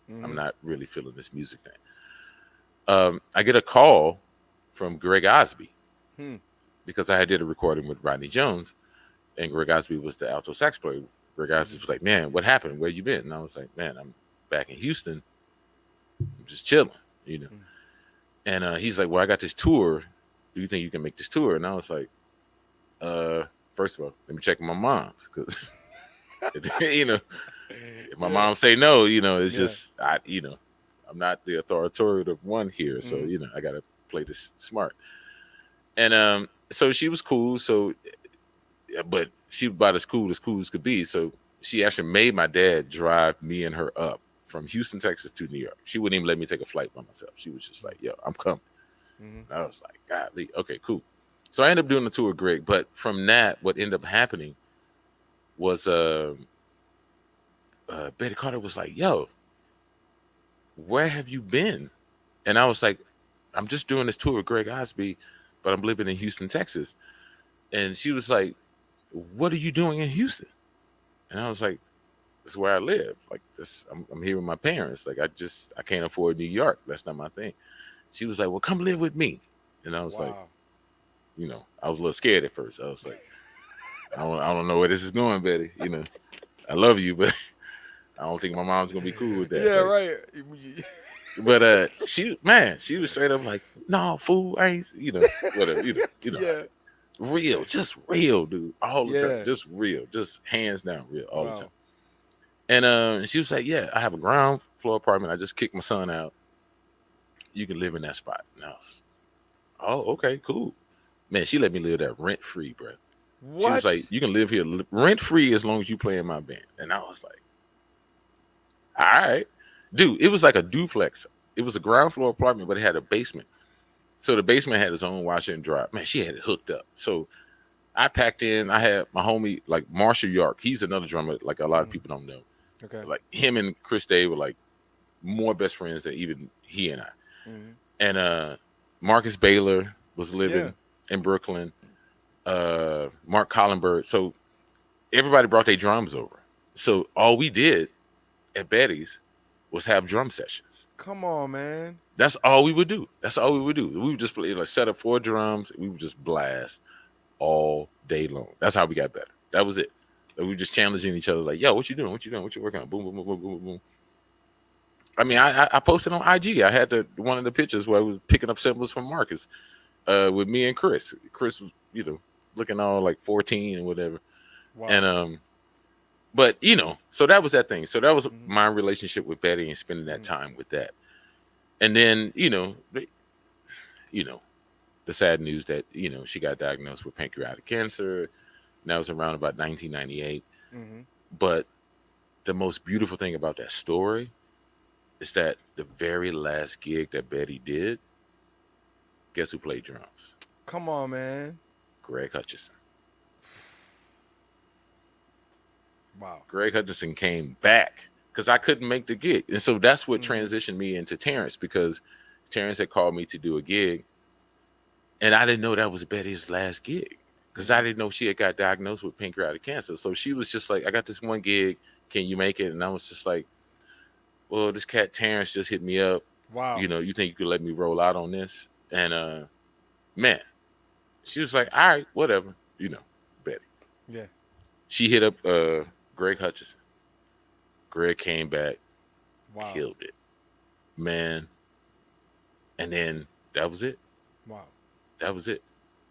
I'm Mm-hmm. not really feeling this music thing. I get a call from Greg Osby Hmm. because I had did a recording with Rodney Jones, and Greg Osby was the alto sax player. Greg Osby Mm-hmm. was like, "Man, what happened? Where you been?" And I was like, "Man, I'm back in Houston. I'm just chilling, you know." And he's like, "Well, I got this tour. Do you think you can make this tour?" And I was like, first of all, let me check with my mom's because if my Yeah. mom say no, it's Yeah. just I'm not the authoritative one here, so Mm-hmm. I gotta play this smart. And so she was cool. So, but she was about as cool as could be. So she actually made my dad drive me and her up from Houston, Texas to New York. She wouldn't even let me take a flight by myself. She was just like, "Yo, I'm coming." Mm-hmm. And I was like, "Golly, okay, cool." So I ended up doing the tour with Greg. But from that, what ended up happening was Betty Carter was like, "Yo, where have you been?" And I was like, "I'm just doing this tour with Greg Osby, but I'm living in Houston, Texas." And she was like, "What are you doing in Houston?" And I was like, "This is where I live. Like this, I'm here with my parents. Like I can't afford New York. That's not my thing." She was like, "Well, come live with me." And I was like, Wow. I was a little scared at first. I was like, I don't know where this is going, Betty. I love you, but I don't think my mom's gonna be cool with that. Yeah. Like, Right. but she was straight up like, "No, fool, I ain't, whatever, Yeah. real, just real, dude, all the time, Yeah. just real, just hands down real, all the time." Wow. And she was like, "Yeah, I have a ground floor apartment. I just kicked my son out. You can live in that spot." And I was, "Oh, okay, cool." Man, she let me live there rent free, bro. She was like, What? "You can live here rent free as long as you play in my band." And I was like, "All right, dude." It was like a duplex. It was a ground floor apartment, but it had a basement. So the basement had its own washer and dryer. Man, she had it hooked up. So I packed in. I had my homie like Marshall York. He's another drummer. Like a lot of Mm-hmm. people don't know. Okay. Like him and Chris Day were like more best friends than even he and I. Mm-hmm. And Marcus Baylor was Yeah. living in Brooklyn. Mark Collenberg. So everybody brought their drums over. So all we did at Betty's was have drum sessions. Come on, man. That's all we would do. That's all we would do. We would just play, like, set up 4 drums. And we would just blast all day long. That's how we got better. That was it. Like, we were just challenging each other. Like, yo, what you doing? What you doing? What you working on? Boom, boom, boom, boom, boom, boom. I mean, I posted on IG. I had one of the pictures where I was picking up symbols from Marcus, with me and Chris. Chris was, looking all like 14 and whatever. Wow. And but so that was that thing. So that was my relationship with Betty and spending that time with that. And then, the sad news that, she got diagnosed with pancreatic cancer. And that was around about 1998. But the most beautiful thing about that story is that the very last gig that Betty did, guess who played drums? Come on, man. Greg Hutchison. Wow. Greg Hutchison came back because I couldn't make the gig. And so that's what transitioned me into Terence, because Terence had called me to do a gig. And I didn't know that was Betty's last gig because I didn't know she had got diagnosed with pancreatic cancer. So she was just like, I got this one gig. Can you make it? And I was just like, well, this cat Terence just hit me up. Wow. You think you could let me roll out on this? And man, she was like, all right, whatever. Betty. Yeah. She hit up Greg Hutchison. Greg came back, killed it, man. And then that was it. Wow. That was it.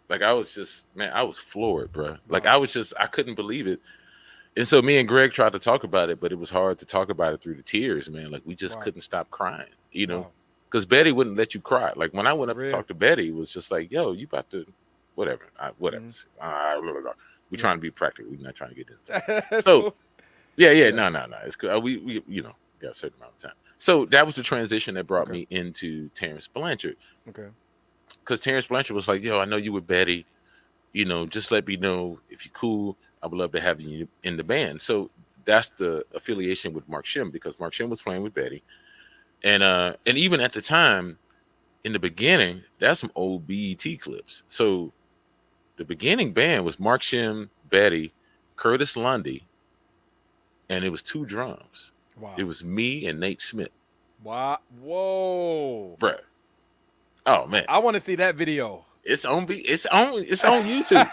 Like, I was just, man, I was floored, bro. Like, I couldn't believe it. And so me and Greg tried to talk about it, but it was hard to talk about it through the tears, man. Like, we just couldn't stop crying, because Betty wouldn't let you cry. Like, when I went up to talk to Betty, it was just like, yo, you about to, whatever. Whatever. We're trying to be practical. We're not trying to get into it. So, yeah. No. It's cool. We got a certain amount of time. So that was the transition that brought me into Terence Blanchard. Okay. Because Terence Blanchard was like, yo, I know you with Betty. Just let me know if you're cool. I would love to have you in the band. So that's the affiliation with Mark Shim, because Mark Shim was playing with Betty. And even at the time, in the beginning, that's some old BET clips. So the beginning band was Mark Shim, Betty, Curtis Lundy, and it was 2 drums. Wow. It was me and Nate Smith. Wow. Whoa. Bruh. Oh man. I want to see that video. It's on YouTube.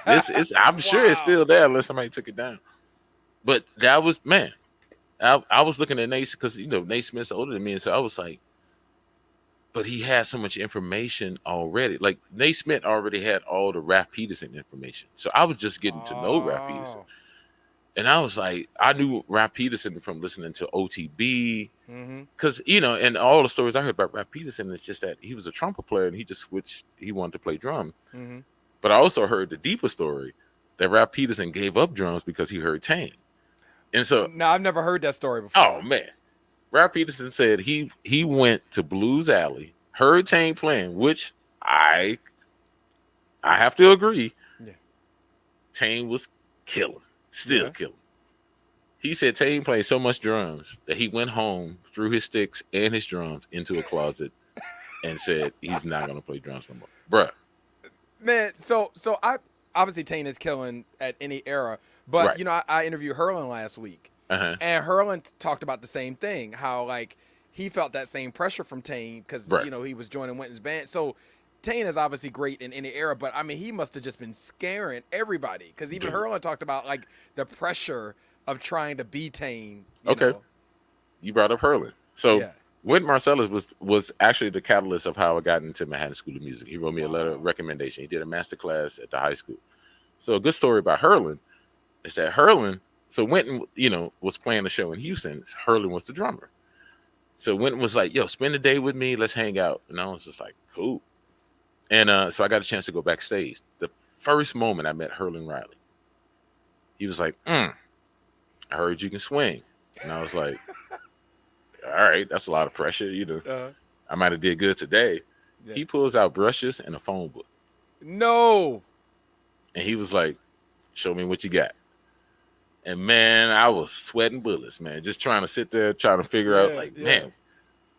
I'm sure it's still there unless somebody took it down. But that was, man. I was looking at Nate because Nate Smith's older than me, and so I was like, but he had so much information already. Like, Nate Smith already had all the Ralph Peterson information, so I was just getting to know Ralph Peterson. And I was like, I knew Ralph Peterson from listening to OTB, because and all the stories I heard about Ralph Peterson is just that he was a trumpet player and he just switched. He wanted to play drum. But I also heard the deeper story that Ralph Peterson gave up drums because he heard Tain. And so, no, I've never heard that story before. Oh man, Ralph Peterson said he went to Blues Alley, heard Tain playing, which I have to agree. Yeah, Tain was killing. Still killing. He said Tain played so much drums that he went home, threw his sticks and his drums into a closet, and said he's not gonna play drums no more, bruh. Man, so I obviously Tain is killing at any era, but I interviewed Harland last week, and Harland talked about the same thing, how like he felt that same pressure from Tain because he was joining Wynton's band. So Tain is obviously great in any era, but I mean, he must have just been scaring everybody because even Harland talked about like the pressure of trying to be Tain. You brought up Harland. So Wynton Marsalis was actually the catalyst of how I got into Manhattan School of Music. He wrote me a letter of recommendation. He did a master class at the high school. So a good story about Harland is that so Wynton, was playing the show in Houston. Harland was the drummer. So Wynton was like, yo, spend the day with me. Let's hang out. And I was just like, cool. And so I got a chance to go backstage. The first moment I met Harland Riley, he was like, I heard you can swing. And I was like, all right, that's a lot of pressure. I might have did good today. Yeah. He pulls out brushes and a phone book. No. And he was like, show me what you got. And man, I was sweating bullets, man, just trying to sit there, trying to figure out like, man,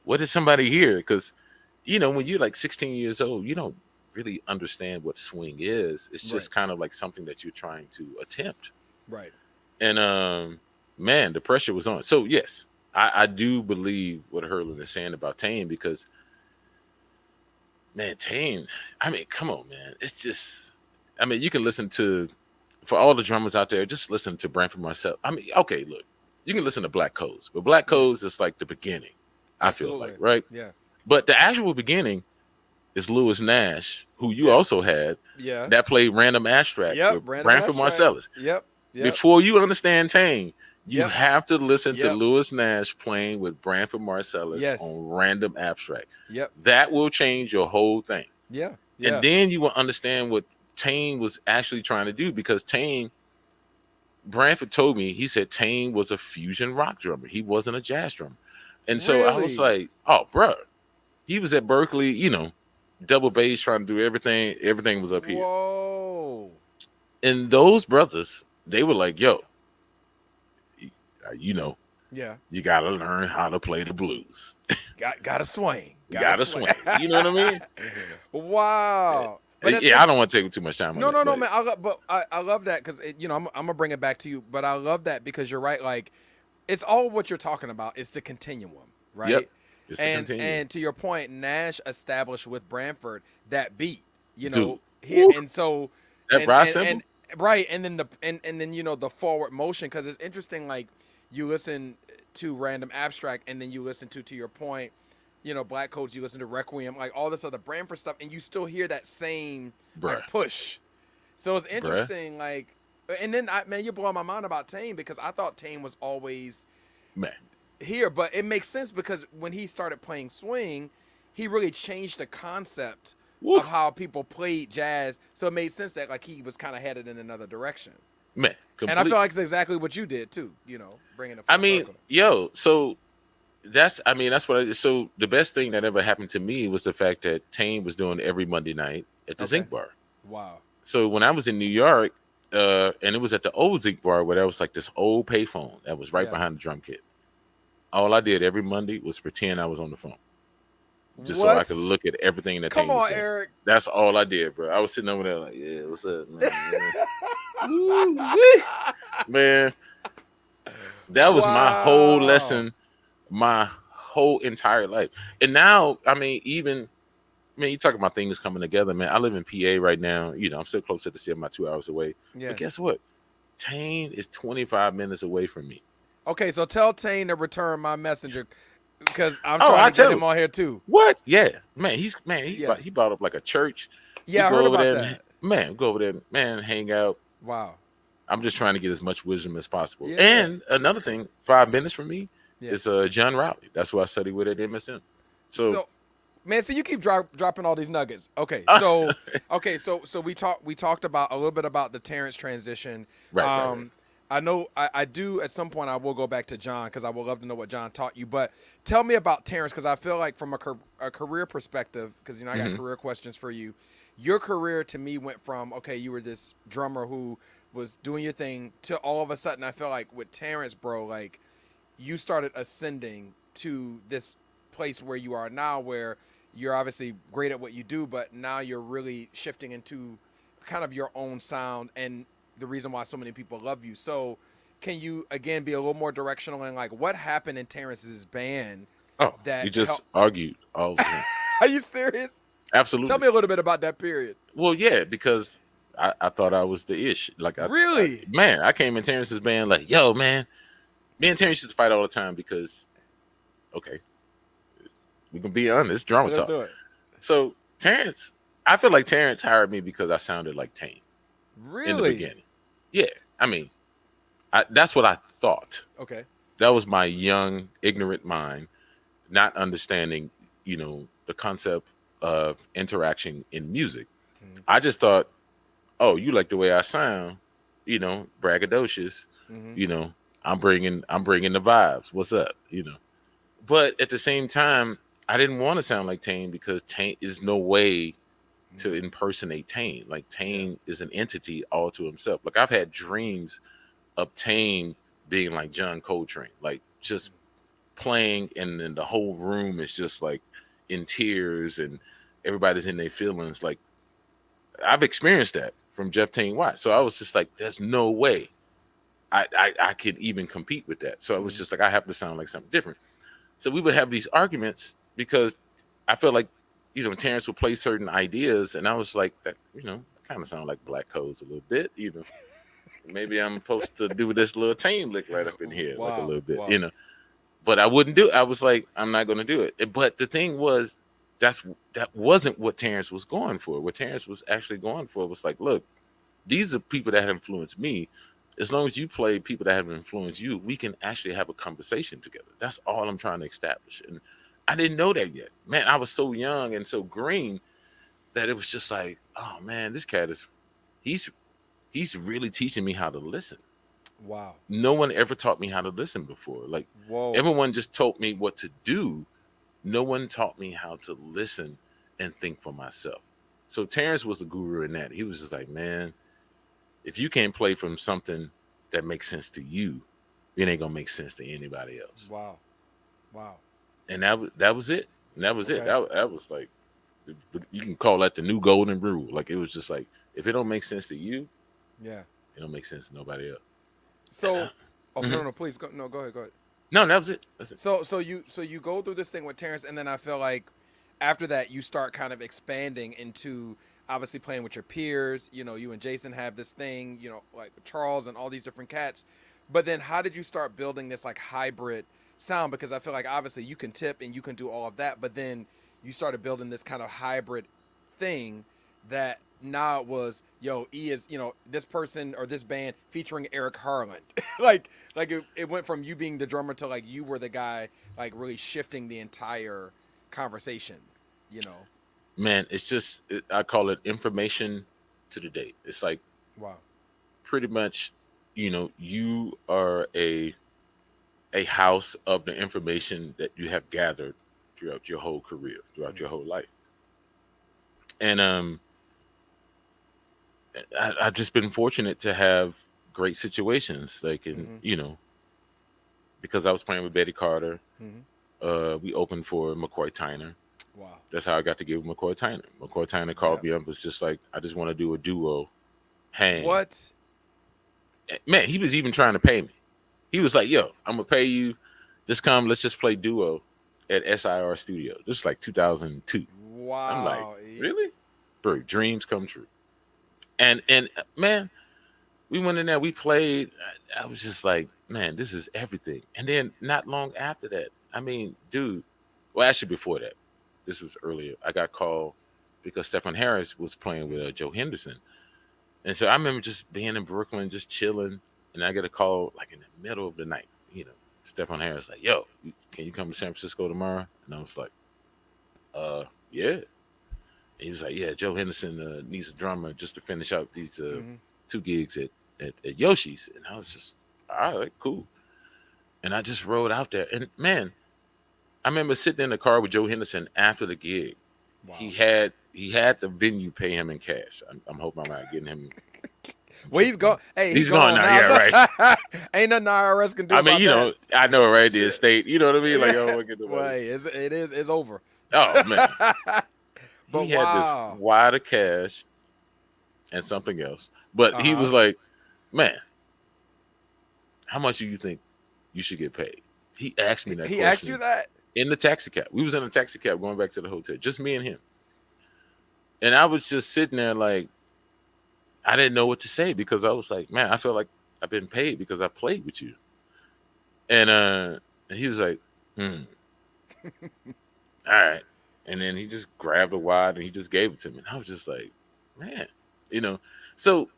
what did somebody hear? Because when you're like 16 years old, you don't really understand what swing is. It's just kind of like something that you're trying to attempt. Right. And man, the pressure was on. So yes, I do believe what Harland is saying about Tain, because Man, Tain. I mean, come on, man. It's just. I mean, you can listen to, for all the drummers out there, just listen to Branford Marcel. I mean, okay, look, you can listen to Black Codes, but Black Yeah, Codes is like the beginning. I feel like, absolutely. right? Yeah, But the actual beginning is Lewis Nash, who you yeah, also had, yeah. that played Random Abstract Yep, with random Branford abstract. Marcellus. Yep, yep, Before you understand Tain, you yep, have to listen to yep. Lewis Nash playing with Branford Marcellus Yes. on Random Abstract. Yep. That will change your whole thing. Yeah. And Yeah. then you will understand what Tain was actually trying to do, because Tain, Branford told me, he said Tain was a fusion rock drummer. He wasn't a jazz drummer. And so I was Really? like, oh, bro, he was at Berkeley, double bass trying to do everything. Everything was up here. Whoa. And those brothers, they were like, yo, you know, Yeah. you got to learn how to play the blues. Got to swing. You Got to got to swing. swing. You know what I mean? Wow. But that's Yeah, I don't want to take too much time on no, that. no, no, But man. I love that because I'm gonna bring it back to you. But I love that because you're right. Like, it's all what you're talking about. It's the continuum, yep, right? it's to And continue. to your point, Nash established with Branford that beat. Dude, Here woo, and so that ride cymbal. and right, and then the forward motion, because it's interesting. Like, you listen to Random Abstract, and then you listen to your point, Black Codes, you listen to Requiem, like all this other Branford stuff, and you still hear that same Bruh, like push. So it's bruh, interesting, like, and then man, you're blowing my mind about Tain, because I thought Tain was always man. here, but it makes sense because when he started playing swing, he really changed the concept Woo, of how people played jazz. So it made sense that like he was kind of headed in another direction. man, And I feel complete. like it's exactly what you did too. Bringing it I full mean, circle. yo, so that's what so the best thing that ever happened to me was the fact that Tain was doing every Monday night at the Okay. Zinc Bar. Wow. So when I was in New York, and it was at the old Zinc Bar, where there was like this old payphone that was right Yeah. behind the drum kit. All I did every Monday was pretend I was on the phone, just so I What? could look at everything that Come Tain was on, doing. Eric. That's all I did, bro. I was sitting over there like, yeah, what's up, man? Woo-wee. Man, that was my whole Wow. lesson, my whole entire life. And now, I mean, you talk about things coming together, man. I live in PA right now. I'm still close to the city. I'm about 2 hours away. Yeah. But guess what? Tain is 25 minutes away from me. Okay, so tell Tain to return my messenger, because I'm Oh, trying I to get tell him you. on here too. What? Yeah. Man, Yeah. he bought up like a church. We Yeah, I go heard over about there that. go over there, man, hang out. Wow. I'm just trying to get as much wisdom as possible. Yeah. And another thing, 5 minutes from me Yeah. is John Rowley. That's who I study with at MSM. So, So, man, so you keep dropping all these nuggets. Okay, so we talked about a little bit about the Terence transition. right. I know I do at some point I will go back to John, because I would love to know what John taught you. But tell me about Terence, because I feel like from a career perspective, because I got Mhm. career questions for you. Your career to me went from, okay, you were this drummer who was doing your thing, to all of a sudden I feel like with Terence, bro, like you started ascending to this place where you are now, where you're obviously great at what you do, but now you're really shifting into kind of your own sound, and the reason why so many people love you. So can you again be a little more directional, and like what happened in Terrence's band Oh, we that just helped? argued all the time. Are you serious? Tell Absolutely. me a little bit about that period. Well, yeah, because I thought I was the ish. Like, Really? man, I came in Terrence's band like, yo, man, me and Terrence used to fight all the time because, okay, we can be honest, drama Let's talk. do it. So Terrence, I feel like Terrence hired me because I sounded like Tain in the Really? beginning. Yeah, I mean, that's what I thought. Okay. That was my young, ignorant mind, not understanding, the concept of interaction in music. Mhm. I just thought, oh, you like the way I sound, braggadocious, Mhm. I'm bringing the vibes. What's up, But at the same time, I didn't want to sound like Tain, because Tain is no way to impersonate Tain. Like, Tain is an entity all to himself. Like, I've had dreams of Tain being like John Coltrane, like just playing, and then the whole room is just like in tears and everybody's in their feelings. Like, I've experienced that from Jeff Tain Watt. So I was just like, there's no way I could even compete with that. So I was just like, I have to sound like something different. So we would have these arguments because I felt like Terrence would play certain ideas, and I was like, that, kind of sound like Black Codes a little bit, Maybe I'm supposed to do this little Tain lick right up in here, like a Wow, little bit, wow. But I wouldn't do it. I was like, I'm not going to do it. But the thing was, that wasn't what Terrence was going for. What Terrence was actually going for was like, look, these are people that have influenced me. As long as you play people that have influenced you, we can actually have a conversation together. That's all I'm trying to establish. And I didn't know that yet. Man, I was so young and so green that it was just like, oh man, this cat he's he's really teaching me how to listen. Wow. No one ever taught me how to listen before. Like, Whoa. everyone just told me what to do. No one taught me how to listen and think for myself. So Terrence was the guru in that. He was just like, man, if you can't play from something that makes sense to you, it ain't gonna make sense to anybody else. Wow. Wow. And that was it. And that was it. Okay. That was like, you can call that the new golden rule. Like, it was just like, if it don't make sense to you, Yeah. it don't make sense to nobody else. So, no, please go. No, go ahead. Go ahead. No, that was it. That's it. So you go through this thing with Terrence, and then I feel like after that you start kind of expanding into obviously playing with your peers. You and Jason have this thing. Like Charles and all these different cats. But then how did you start building this like hybrid sound? Because I feel like obviously you can tip and you can do all of that, but then you started building this kind of hybrid thing that now it was, E is, this person or this band featuring Eric Harland. it went from you being the drummer to like you were the guy like really shifting the entire conversation, Man, it's just, I call it information to the date. It's like, Wow. pretty much, you are a house of the information that you have gathered throughout your whole career, throughout your whole life. And I've just been fortunate to have great situations, like because I was playing with Betty Carter. We opened for McCoy Tyner. Wow. That's how I got to give McCoy Tyner. McCoy Tyner called me up, was just like, I just want to do a duo. Hang. What? Man, he was even trying to pay me. He was like, yo, I'm gonna pay you. Just come, let's just play duo at SIR Studio. This is like 2002. Wow. I'm like, really? Bro, dreams come true. And man, we went in there, we played. I was just like, man, this is everything. And then not long after that, I mean, dude, well, actually before that, this was earlier, I got called because Stephen Harris was playing with Joe Henderson. And so I remember just being in Brooklyn, just chilling, and I get a call like in the middle of the night. Stephen Harris like, yo, can you come to San Francisco tomorrow? And I was like, yeah. And he was like, yeah, Joe Henderson needs a drummer just to finish out these 2 gigs at Yoshi's. And I was just, all right, cool. And I just rode out there. And man, I remember sitting in the car with Joe Henderson after the gig. Wow. He had the venue pay him in cash. I'm hoping I'm not getting him. Well, he's gone. Hey, he's gone now. Yeah, right. Ain't nothing the IRS can do. I mean, about that. I know, right? The estate. You know what I mean? Like, oh, get the money. Well, it's over. Oh man. But he had this wad of cash and something else. But he was like, man, how much do you think you should get paid? He asked me that question. He asked you that? In the taxi cab. We was in a taxi cab going back to the hotel. Just me and him. And I was just sitting there like, I didn't know what to say because I was like, man, I feel like I've been paid because I played with you. And he was like, all right. And then he just grabbed a wad and he just gave it to me. And I was just like, man, So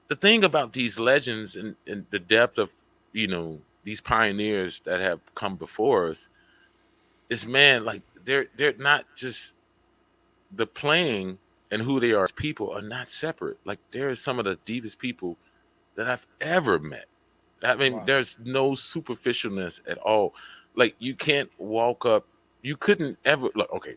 the thing about these legends and the depth of, these pioneers that have come before us is, man, like they're not just the playing and who they are as people are not separate. Like they're some of the deepest people that I've ever met. I mean, There's no superficialness at all. Like you can't walk up. You couldn't ever look. Okay,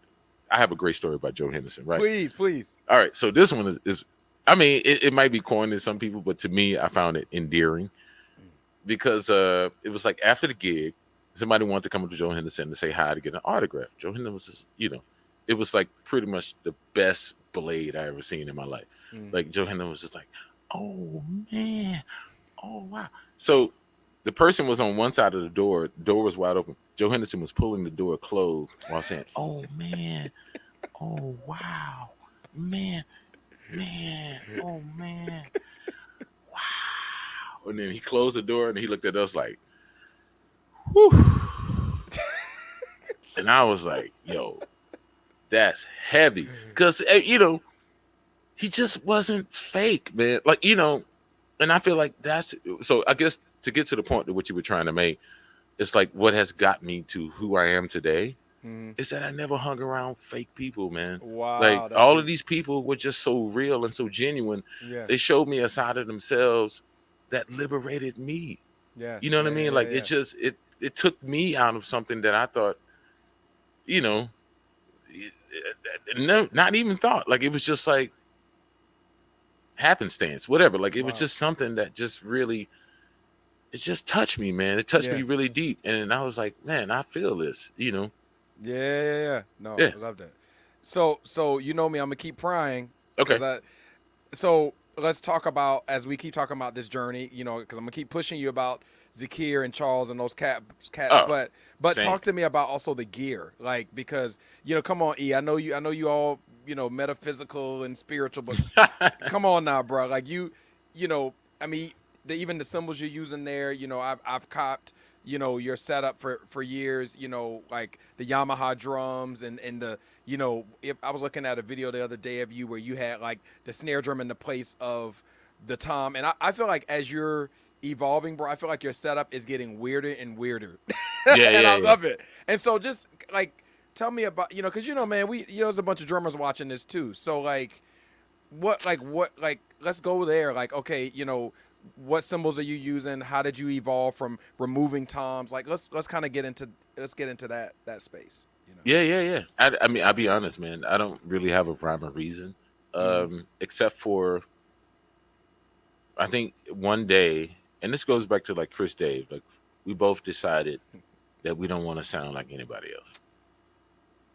I have a great story about Joe Henderson, right? Please. All right, so this one is I mean, it might be corny to some people, but to me, I found it endearing because it was like after the gig, somebody wanted to come up to Joe Henderson to say hi to get an autograph. Joe Henderson was just, it was like pretty much the best blade I ever seen in my life. Like Joe Henderson was just like, oh man, oh wow. So the person was on one side of the door was wide open. Joe Henderson was pulling the door closed while saying, oh man, oh wow, man, oh man, wow. And then he closed the door and he looked at us like, whew. And I was like, yo, that's heavy. Because, he just wasn't fake, man. Like, and I feel like that's, so I guess to get to the point of what you were trying to make, it's like what has got me to who I am today is that I never hung around fake people, man. Wow. Like all of these people were just so real and so genuine. Yeah. They showed me a side of themselves that liberated me. Yeah. You know what I mean? Like it just, it took me out of something that I thought, not even thought. Like it was just like happenstance, whatever. Like it was just something that just really, it just touched me, man. It touched me really deep. And I was like, man, I feel this, Yeah. No, I love that. So you know me, I'm gonna keep prying. Okay. So let's talk about, as we keep talking about this journey, because I'm gonna keep pushing you about Zakir and Charles and those cats. But same. talk to me about also the gear, like, because come on, E. I know you all metaphysical and spiritual, but come on now, bro. Like I mean, even the symbols you're using there. I've copped your setup for years. Like the Yamaha drums and the if I was looking at a video the other day of you where you had like the snare drum in the place of the tom, and I feel like as you're evolving, bro, I feel like your setup is getting weirder and weirder. And I love it. And so just like tell me about because man, there's a bunch of drummers watching this too. So what let's go there. Like, okay, what symbols are you using? How did you evolve from removing toms? Like let's kind of get into that space. Yeah. I mean, I'll be honest, man. I don't really have a rhyme or reason, except for I think one day, and this goes back to like Chris Dave. Like we both decided that we don't want to sound like anybody else.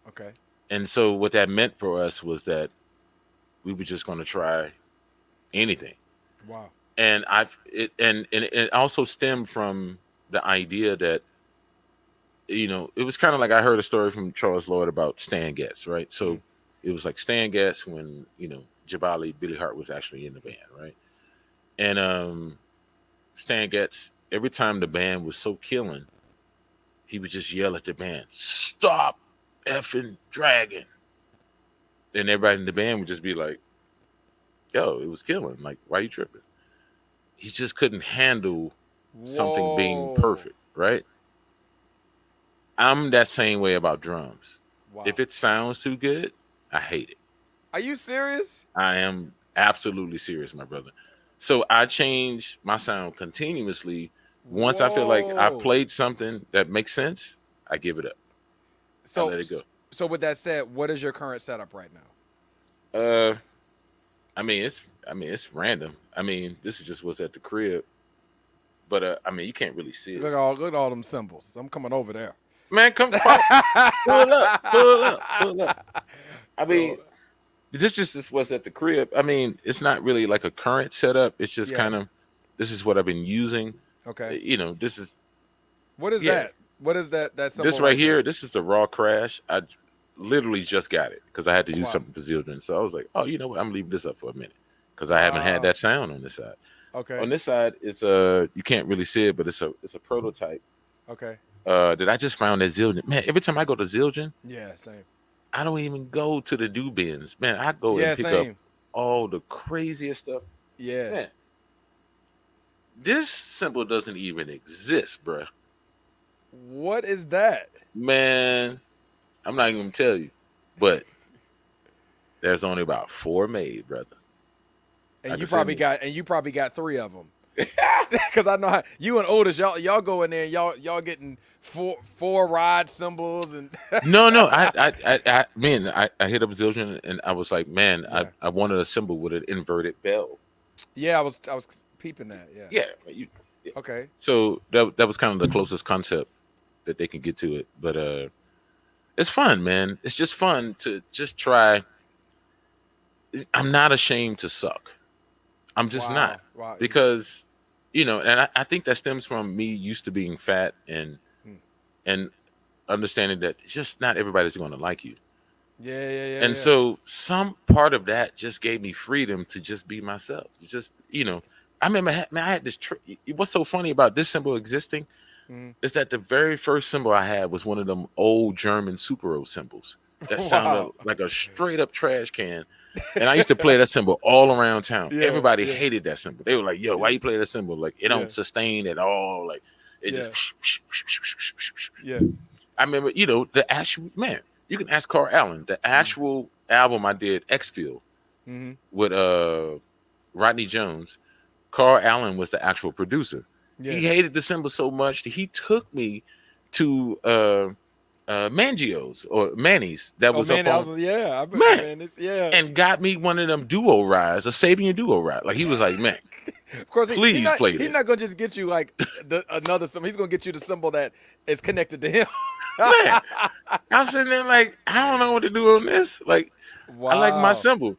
Okay. And so what that meant for us was that we were just going to try anything. Wow. And it also stemmed from the idea that it was kind of like I heard a story from Charles Lloyd about Stan Getz, right? So it was like Stan Getz when Jabali, Billy Hart was actually in the band, right? And Stan Getz, every time the band was so killing, he would just yell at the band, "Stop effing dragging!" And everybody in the band would just be like, "Yo, it was killing. Like, why you tripping?" He just couldn't handle something being perfect, right? I'm that same way about drums. Wow. If it sounds too good, I hate it. Are you serious? I am absolutely serious, my brother. So I change my sound continuously. Once I feel like I've played something that makes sense, I give it up. I let it go. So with that said, what is your current setup right now? I mean it's random. I mean, this is just what's at the crib. But I mean, you can't really see it. Look at all them symbols. I'm coming over there. Man, pull up. I mean, this just is what's at the crib. I mean, it's not really like a current setup. It's just kind of, this is what I've been using. Okay. This is. What is that? What is that symbol? This right here, this is the raw crash. I literally just got it because I had to do something for Zildjian. So I was like, oh, you know what? I'm leaving this up for a minute because I haven't had that sound on this side. Okay. On this side, it's you can't really see it, but it's a prototype. Okay. That I just found at Zildjian. Man, every time I go to Zildjian, same. I don't even go to the do bins. Man, I go and pick up all the craziest stuff. Yeah. Man, this symbol doesn't even exist, bruh. What is that? Man, I'm not even gonna tell you, but there's only about 4 made, brother. And you probably got 3 of them. Because I know how you and Otis, y'all go in there and y'all getting four rod symbols and no, I hit up Zildjian and I was like, man, I wanted a symbol with an inverted bell. Yeah, I was peeping that. Yeah. Okay. So that was kind of the closest concept that they can get to it, but it's fun, man. It's just fun to just try. I'm not ashamed to suck. I'm just not because. And I think that stems from me used to being fat and understanding that just not everybody's going to like you. And so some part of that just gave me freedom to just be myself. Just, I remember, man, I had this. What's so funny about this symbol existing is that the very first symbol I had was one of them old German Super O symbols that sounded like a straight up trash can. And I used to play that symbol all around town. Everybody hated that symbol. They were like, yo, why you play that symbol? Like, it don't sustain at all. Like, it just. I remember, the actual, man, you can ask Carl Allen, the actual album I did, X-Field, with Rodney Jones. Carl Allen was the actual producer. He hated the symbol so much that he took me to Mangio's or Manny's that was up on, and got me one of them duo rides, a Sabian duo ride. Like, he was like, man, of course, please play this. He's not gonna just get you like another symbol. He's gonna get you the symbol that is connected to him. Man, I'm sitting there like, I don't know what to do on this. Like, I like my symbol.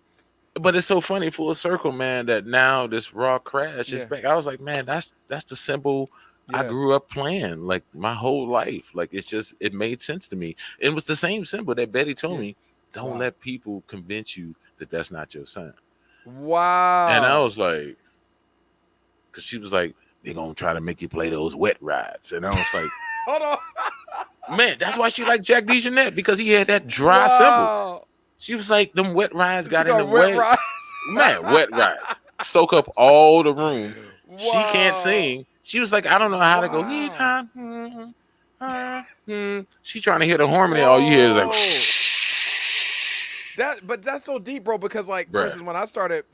But it's so funny, full circle, man, that now this raw crash is back. I was like, man, that's the symbol I grew up playing like my whole life. Like, it made sense to me. It was the same symbol that Betty told me, don't let people convince you that that's not your son. Wow. And I was like, because she was like, they're going to try to make you play those wet rides. And I was like, hold on. Man, that's why she liked Jack DeJohnette, because he had that dry symbol. She was like, them wet rides got in the way. Man, wet rides. Soak up all the room. Wow. She can't sing. She was like, I don't know how to go. She trying to hit a harmony. All you hear is like, But that's so deep, bro, because like, for instance, when I started,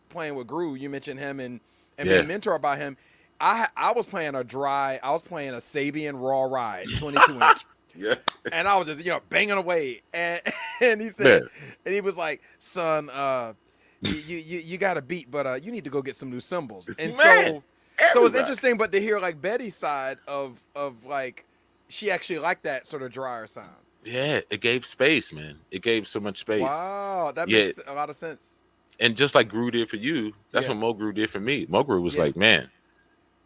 playing with Gru, you mentioned him and being mentored by him. I was playing a Sabian raw ride, 22 inch. And I was just, banging away. And he said, and he was like, son, you got a beat, but you need to go get some new cymbals. And so it's interesting, but to hear like Betty's side of like, she actually liked that sort of drier sound. Yeah, it gave space, man. It gave so much space. Wow, that makes a lot of sense. And just like Gru did for you, that's what Mo Gru did for me. Mo Gru was like, man,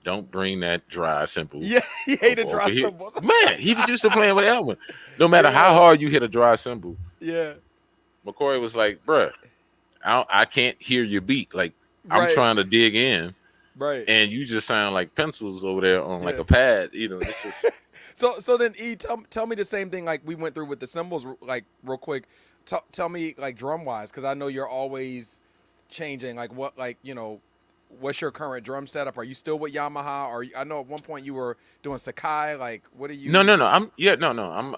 don't bring that dry cymbal. Yeah, he hated dry cymbals. Man, he was used to playing with Elvin. No matter how hard you hit a dry cymbal. Yeah. McCoy was like, bruh, I can't hear your beat. Like, I'm trying to dig in. Right. And you just sound like pencils over there on like a pad. It's just... So then, E, tell me the same thing like we went through with the cymbals, like real quick. Tell me like drum wise, because I know you're always changing. Like what, like what's your current drum setup? Are you still with Yamaha? Or I know at one point you were doing Sakai. Like what are you? No.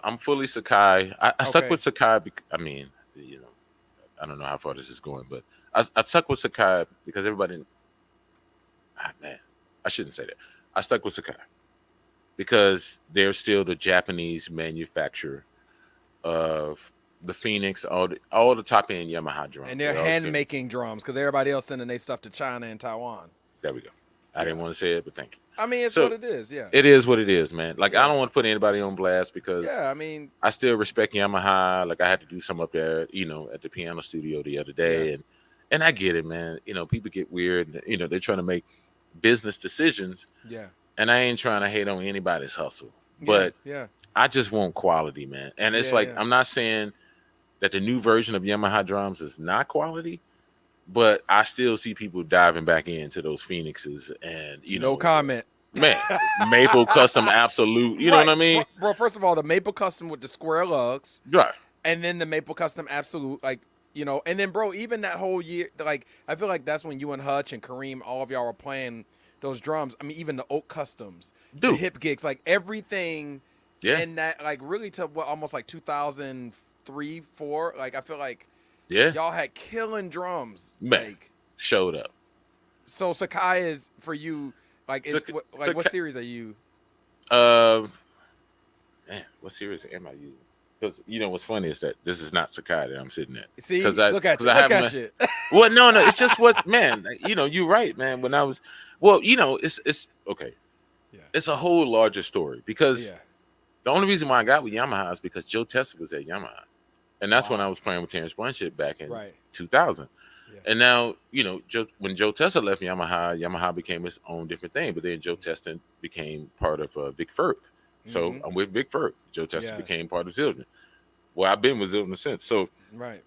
I'm fully Sakai. I stuck with Sakai. I mean, I don't know how far this is going, but I stuck with Sakai because everybody. Man, I shouldn't say that. I stuck with Sakai because they're still the Japanese manufacturer of the Phoenix, all the top end Yamaha drums, and they're hand making drums because everybody else sending their stuff to China and Taiwan. There we go. I didn't want to say it, but thank you. I mean, it's what it is. Yeah, it is what it is, man. Like I don't want to put anybody on blast because I still respect Yamaha. Like I had to do some up there, at the piano studio the other day, and I get it, man. People get weird. They're trying to make business decisions. Yeah, and I ain't trying to hate on anybody's hustle, but I just want quality, man. And it's I'm not saying that the new version of Yamaha drums is not quality, but I still see people diving back into those Phoenixes and, no comment. Man, Maple Custom Absolute. You know what I mean? Bro, first of all, the Maple Custom with the square lugs. Right. And then the Maple Custom Absolute, like, and then, bro, even that whole year, like, I feel like that's when you and Hutch and Kareem, all of y'all were playing those drums. I mean, even the Oak Customs, the hip gigs, like everything. Yeah. And that, like, really to almost like 2003, 4. Like, I feel like y'all had killing drums. Man, like, showed up. So Sakai is for you, like, what series are you? Man, what series am I using? Because what's funny is that this is not Sakai that I'm sitting at. See, look at you. Well, no, it's just what, man. You're right, man. When I was, it's okay. Yeah. It's a whole larger story because the only reason why I got with Yamaha is because Joe Testa was at Yamaha, and that's when I was playing with Terence Blanchard back in 2000. Yeah. And now, when Joe Testa left Yamaha became its own different thing. But then Joe Testa became part of Vic Firth. So I'm with Vic Firth. Joe Testa became part of Zildjian. where I've been with it in a sense. So Right.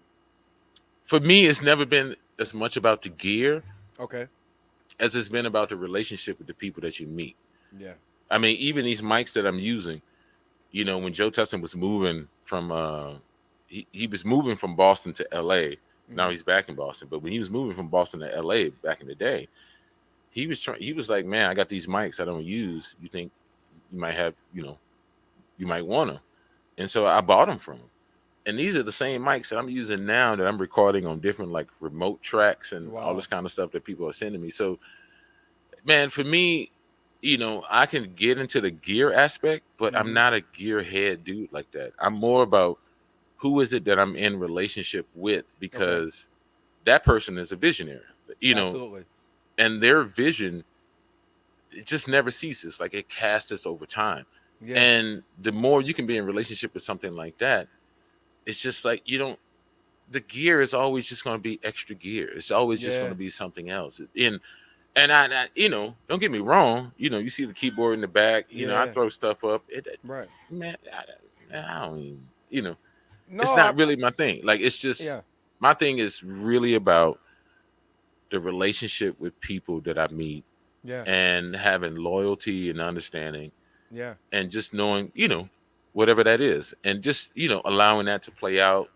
for me, it's never been as much about the gear Okay. as it's been about the relationship with the people that you meet. Yeah. I mean, even these mics that I'm using, you know, when Joe Tustin was moving from he was moving from Boston to LA. Now Hmm. he's back in Boston, but when he was moving from Boston to LA back in the day, he was like, man, I got these mics I don't use. You think you might have, you know, you might want them. And so I bought them from him. And these are the same mics that I'm using now that I'm recording on different like remote tracks and all Wow. this kind of stuff that people are sending me. So man, for me, you know, I can get into the gear aspect, but I'm Hmm. not a gearhead dude like that. I'm more about who is it that I'm in relationship with, Okay. because that person is a visionary, you know, Absolutely. and their vision, it just never ceases. Like it casts us over time. Yeah. And the more you can be in relationship with something like that, it's just like you don't, the gear is always just going to be extra gear. It's always just going Yeah. to be something else. And I, you know, don't get me wrong. You know, you see the keyboard in the back. You know, I Yeah. throw stuff up. Right. Man, I don't even. You know, No. it's not really my thing. Like, it's just Yeah. my thing is really about the relationship with people that I meet Yeah. and having loyalty and understanding Yeah. and just knowing, you know, whatever that is, and just allowing that to play out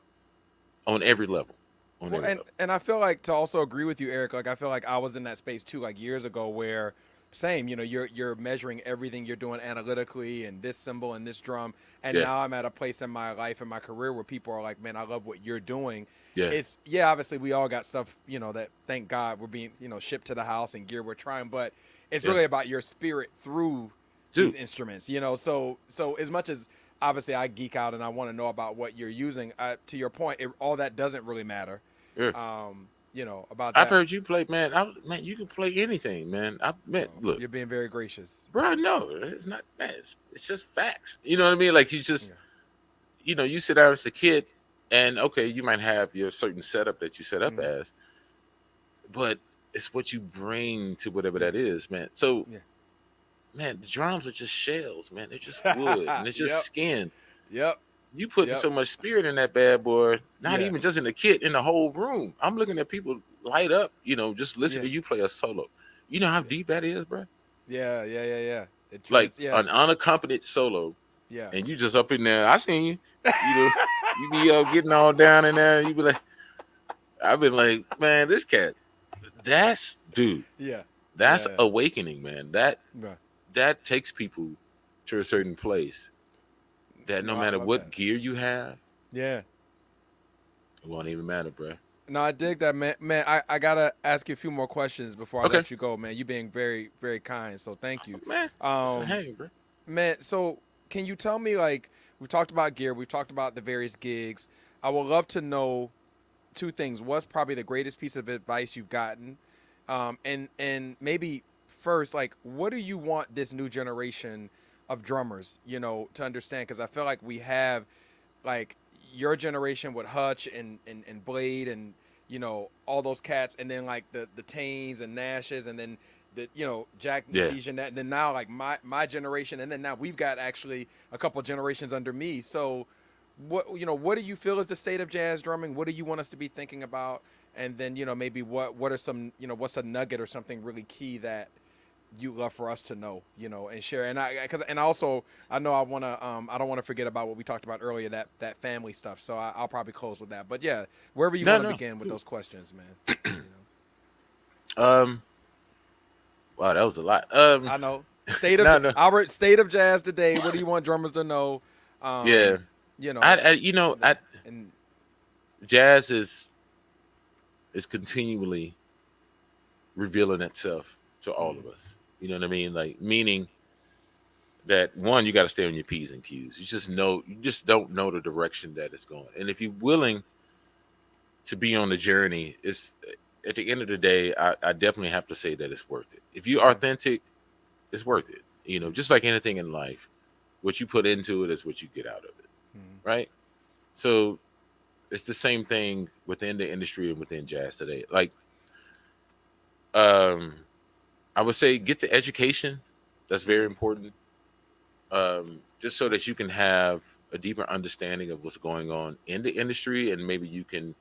on every level. On Well, every level. and I feel like to also agree with you, Eric. Like I feel like I was in that space too, like years ago, where same, you're measuring everything you're doing analytically and this cymbal and this drum, and Yeah, now I'm at a place in my life and my career where people are like, man, I love what you're doing. yeah, It's yeah, obviously we all got stuff, that thank God we're being, shipped to the house and gear we're trying, but it's yeah, really about your spirit through these dude. instruments. So as much as obviously I geek out and I want to know about what you're using, to your point, all that doesn't really matter Yeah. about I've that. heard you play, man. Man, you can play anything, man. Man, Well, look, you're being very gracious. bro. No, it's not. Man, it's just facts. You know what I mean? Like you just, Yeah. you sit down as a kid, and okay, you might have your certain setup that you set up Hmm. as, but it's what you bring to whatever Yeah. that is, man. So, Yeah. man, the drums are just shells, man. They're just wood and it's just Yep. skin. Yep. You putting Yep. so much spirit in that bad boy, not Yeah. even just in the kit, in the whole room. I'm looking at people light up, just listen Yeah. to you play a solo. You know how Yeah. deep that is, bro? Yeah. Yeah. Yeah. Yeah. Like Yeah. an unaccompanied solo, Yeah. and you just up in there. I seen you. You know, you be getting all down in there. You be like, I've been like, man, this cat, that's dude, Yeah. that's Yeah. awakening, man. That Right. that takes people to a certain place. That no No, I matter love what that. gear you have, Yeah. it won't even matter, bro. No, I dig that, man. Man, I gotta ask you a few more questions before I Okay, let you go, man. You being very, very kind, so thank you. man. Listen, Um, hey, bro. Man, so can you tell me, like, we talked about gear, we've talked about the various gigs. I would love to know two things. What's probably the greatest piece of advice you've gotten? And maybe first, like, what do you want this new generation of drummers, to understand? Because I feel like we have, like, your generation with Hutch and Blade and, all those cats, and then, like, the Tains and Nashes, and then Jack Yeah, DeJohnette, and then now, like, my generation, and then now we've got actually a couple generations under me. So what do you feel is the state of jazz drumming? What do you want us to be thinking about? And then maybe what are some, what's a nugget or something really key that you love for us to know, and share? And I know I don't want to forget about what we talked about earlier, that family stuff. So I'll probably close with that. But yeah, wherever you no, want to no. begin with Dude. those questions, man. you know Um, wow, that was a lot. I know state of No, no. our state of jazz today. What do you want drummers to know? Yeah, um I and then and jazz is continually revealing itself to all mm, of us. You know what I mean? Like, meaning that one, you got to stay on your P's and Q's. You just don't know the direction that it's going. And if you're willing to be on the journey, it's at the end of the day, I definitely have to say that it's worth it. If you're okay. authentic, it's worth it. Just like anything in life, what you put into it is what you get out of it, Mm, right? So it's the same thing within the industry and within jazz today. Like, um, I would say get to education. That's very mm, important. Just so that you can have a deeper understanding of what's going on in the industry, and maybe you can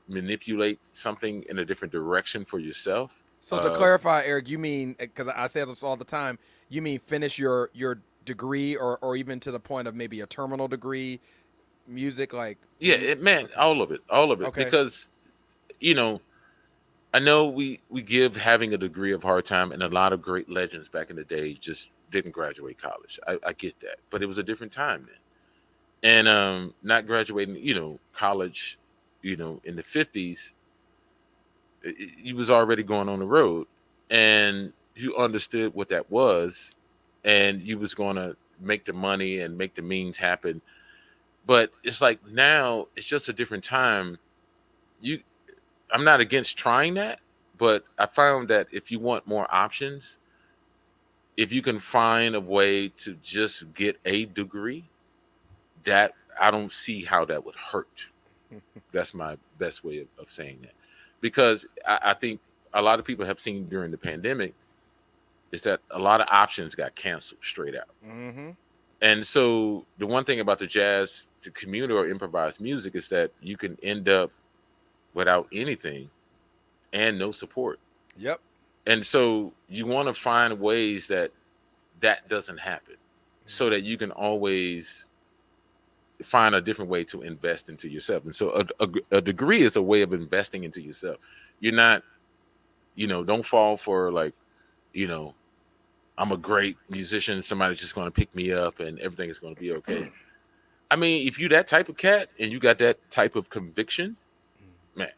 manipulate something in a different direction for yourself. So to clarify, Eric, you mean, because I say this all the time, you mean finish your degree, or even to the point of maybe a terminal degree, music, like Yeah, man, all of it, okay. because you know, I know we give having a degree of hard time, and a lot of great legends back in the day just didn't graduate college. I get that, but it was a different time then, and not graduating, college, in the 50s, you was already going on the road, and you understood what that was, and you was going to make the money and make the means happen. But it's like now it's just a different time. You I'm not against trying that, but I found that if you want more options, if you can find a way to just get a degree, that I don't see how that would hurt. That's my best way of saying that. Because I think a lot of people have seen during the pandemic is that a lot of options got canceled straight out. Mm-hmm. And so the one thing about the jazz, the community or improvised music, is that you can end up without anything and no support. Yep. And so you want to find ways that that doesn't happen, so that you can always find a different way to invest into yourself. And so a degree is a way of investing into yourself. You're not, don't fall for like, I'm a great musician, somebody's just going to pick me up and everything is going to be okay. I mean, if you that type of cat and you got that type of conviction, man,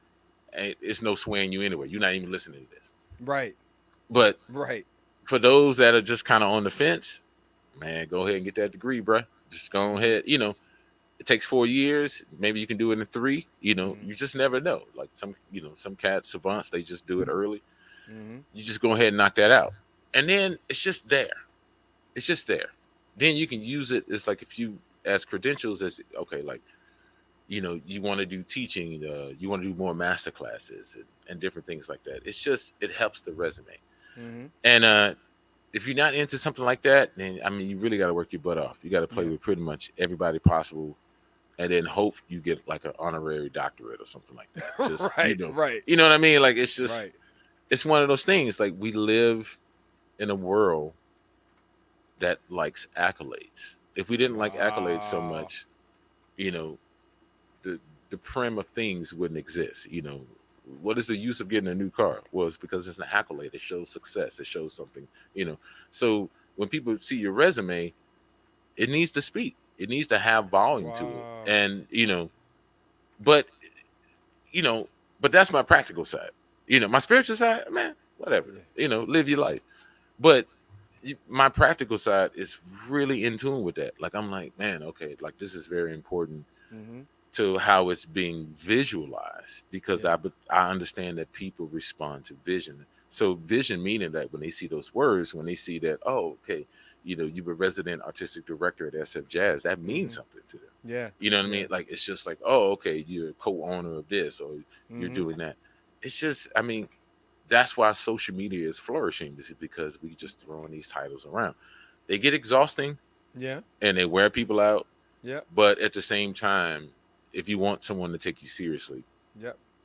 it's no swaying you anywhere. You're not even listening to this. Right. But right. For those that are just kind of on the fence, man, go ahead and get that degree, bruh. Just go ahead. It takes 4 years. Maybe you can do it in 3. You just never know. Like some cat savants, they just do it early. Mm-hmm. You just go ahead and knock that out. And then it's just there. It's just there. Then you can use it. It's like if you as credentials as, okay, like, you want to do teaching, you want to do more master classes and different things like that. It's just, it helps the resume. Mm-hmm. And if you're not into something like that, then, I mean, you really got to work your butt off. You got to play with pretty much everybody possible. And then hope you get like an honorary doctorate or something like that. Just, right. You know what I mean? Like, it's just, it's one of those things. Like, we live in a world that likes accolades. If we didn't like accolades so much, the prim of things wouldn't exist. What is the use of getting a new car? Well, it's because it's an accolade. It shows success. It shows something, So when people see your resume, it needs to speak. It needs to have volume to it. And, but that's my practical side. My spiritual side, man, whatever, live your life. But my practical side is really in tune with that. Like, I'm like, man, okay, like this is very important to how it's being visualized, because I understand that people respond to vision. So vision meaning that when they see those words, when they see that, oh, okay, you're a resident artistic director at SF Jazz, that means something to them. Yeah. You know what I mean? Like, it's just like, oh, okay, you're a co-owner of this, or you're doing that. It's just, I mean, that's why social media is flourishing, is because we just throwing these titles around. They get exhausting. Yeah. And they wear people out. Yeah. But at the same time, if you want someone to take you seriously,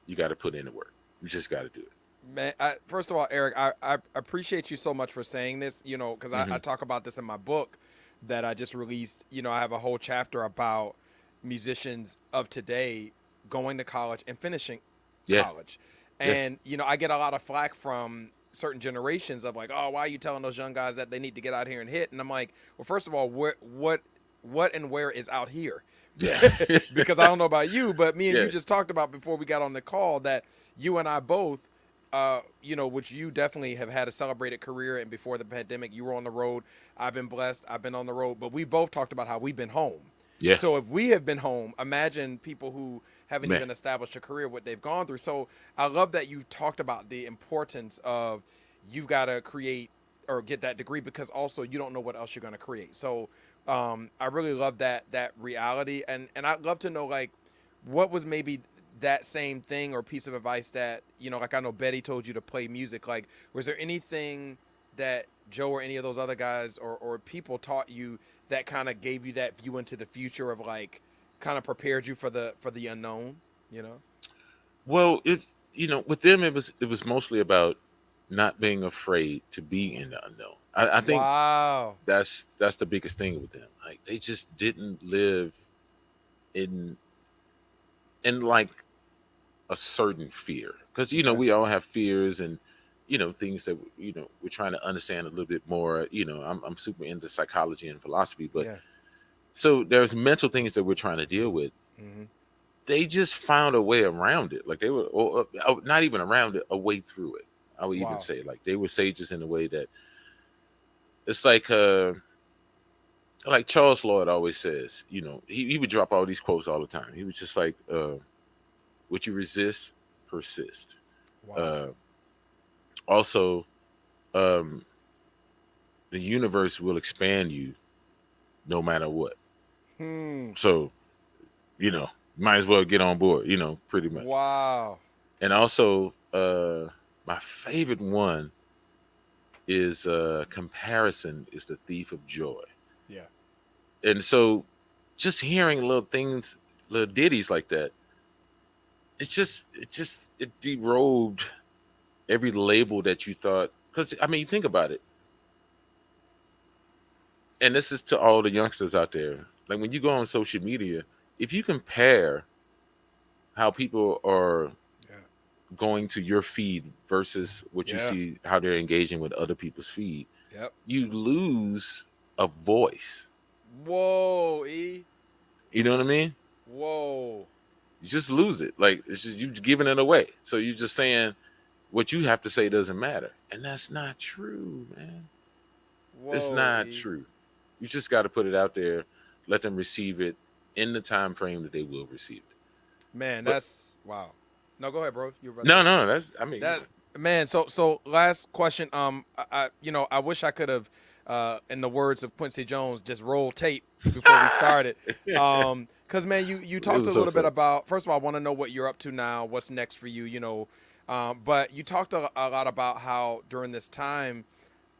you got to put in the work. You just got to do it. Man, first of all, Eric, I appreciate you so much for saying this, because I talk about this in my book that I just released. I have a whole chapter about musicians of today going to college and finishing college. And, I get a lot of flack from certain generations of like, oh, why are you telling those young guys that they need to get out here and hit? And I'm like, well, first of all, what and where is out here? Yeah. Because I don't know about you, but me and you just talked about before we got on the call that you and I both, which you definitely have had a celebrated career, and before the pandemic, you were on the road. I've been blessed. I've been on the road, but we both talked about how we've been home. Yeah. So if we have been home, imagine people who haven't even established a career, what they've gone through. So I love that you talked about the importance of you've got to create or get that degree, because also you don't know what else you're going to create. So I really love that reality. And I'd love to know, like, what was maybe that same thing or piece of advice that, like I know Betty told you to play music. Like, was there anything that Joe or any of those other guys or people taught you that kind of gave you that view into the future of like kind of prepared you for the unknown, you know? Well, with them it was mostly about not being afraid to be in the unknown. I think Wow. that's the biggest thing with them. Like they just didn't live in like a certain fear, because Okay. we all have fears, and things that we're trying to understand a little bit more. I'm super into psychology and philosophy, but Yeah. so there's mental things that we're trying to deal with. Mm-hmm. They just found a way around it. Like they were, or not even around it, a way through it. I would even Wow. say like they were sages in a way that it's like Charles Lloyd always says. He would drop all these quotes all the time. He was just like, "What you resist, persist." Wow. Uh, Also, um, the universe will expand you no matter what. Hmm. So, might as well get on board, pretty much. Wow. And also, my favorite one is comparison is the thief of joy. Yeah. And so just hearing little things, little ditties like that, it derobed every label that you thought. Because, I mean, think about it. And this is to all the youngsters out there. Like when you go on social media, if you compare how people are Yeah. going to your feed versus what you Yeah. see how they're engaging with other people's feed, Yep. you lose a voice. Whoa, E. You know what I mean? Whoa. You just lose it. Like it's just you giving it away. So you're just saying what you have to say doesn't matter. And that's not true, man. It's Whoa, not E. true. You just got to put it out there, let them receive it in the time frame that they will receive it. Man, But that's wow. No, go ahead, bro. You were about to no, say no, that's I mean, that. Man, so last question. I wish I could have, in the words of Quincy Jones, just roll tape before we started. it Cause man, you talked a was so little bit funny. about. First of all, I want to know what you're up to now. What's next for you? But you talked a lot about how during this time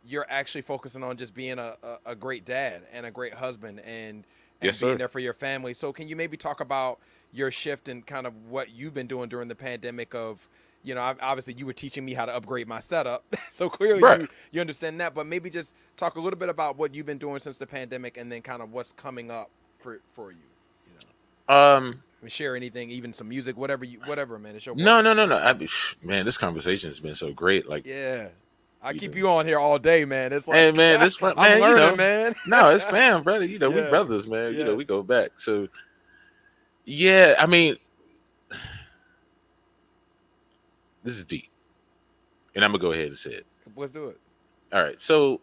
you're actually focusing on just being a great dad and a great husband and Yes, being sir. there for your family. So can you maybe talk about your shift and kind of what you've been doing during the pandemic of obviously you were teaching me how to upgrade my setup. So clearly Right. you understand that, but maybe just talk a little bit about what you've been doing since the pandemic and then kind of what's coming up for you, you know. Um, Share anything, even some music, whatever, man. It's your no, no, broadcast. no, no. Man, this conversation has been so great. Like, Yeah. I you keep know, you on here all day, man. It's hey, like man, this fun, I'm man. learning, man. No, it's fam, brother. We Yeah. brothers, man. Yeah. We go back. So, yeah, I mean, this is deep, and I'm gonna go ahead and say it. Let's do it. All right. So,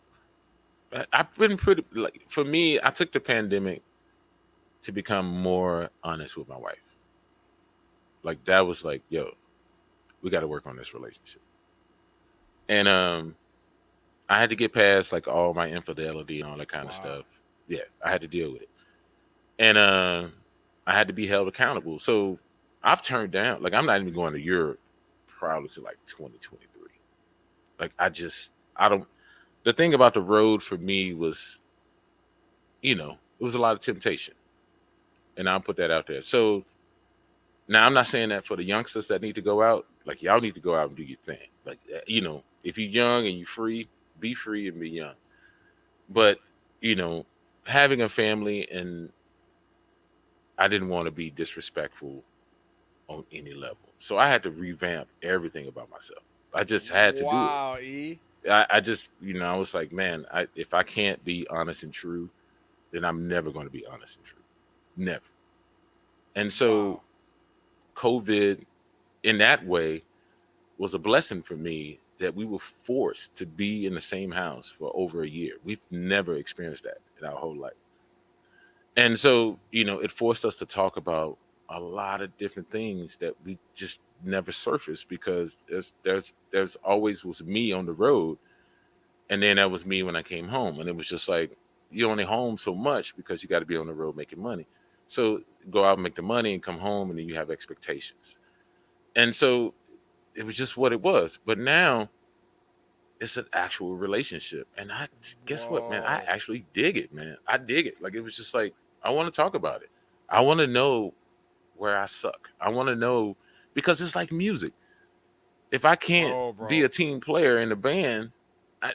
I've been pretty like for me. I took the pandemic to become more honest with my wife. Like that was like, yo, we got to work on this relationship, and I had to get past like all my infidelity and all that kind of Wow. stuff. Yeah, I had to deal with it, and I had to be held accountable. So I've turned down. Like I'm not even going to Europe probably to like 2023. Like I don't. The thing about the road for me was, it was a lot of temptation, and I'll put that out there. So now I'm not saying that for the youngsters that need to go out. Like y'all need to go out and do your thing. Like if you're young and you're free, be free and be young. But you know, having a family, and I didn't want to be disrespectful on any level, so I had to revamp everything about myself. I just had to do it. Wow, E. I just I was like, man, if I can't be honest and true, then I'm never going to be honest and true, never. And so Wow. COVID, in that way, was a blessing for me that we were forced to be in the same house for over a year. We've never experienced that in our whole life. And so, it forced us to talk about a lot of different things that we just never surfaced, because there's always was me on the road, and then that was me when I came home. And it was just like, you're only home so much because you got to be on the road making money. So go out and make the money and come home, and then you have expectations. And so it was just what it was. But now it's an actual relationship. And I guess what, man, I Whoa. actually dig it, man. I dig it. Like, it was just like, I want to talk about it. I want to know where I suck. I want to know, because it's like music. If I can't be Bro. a team player in the band, I,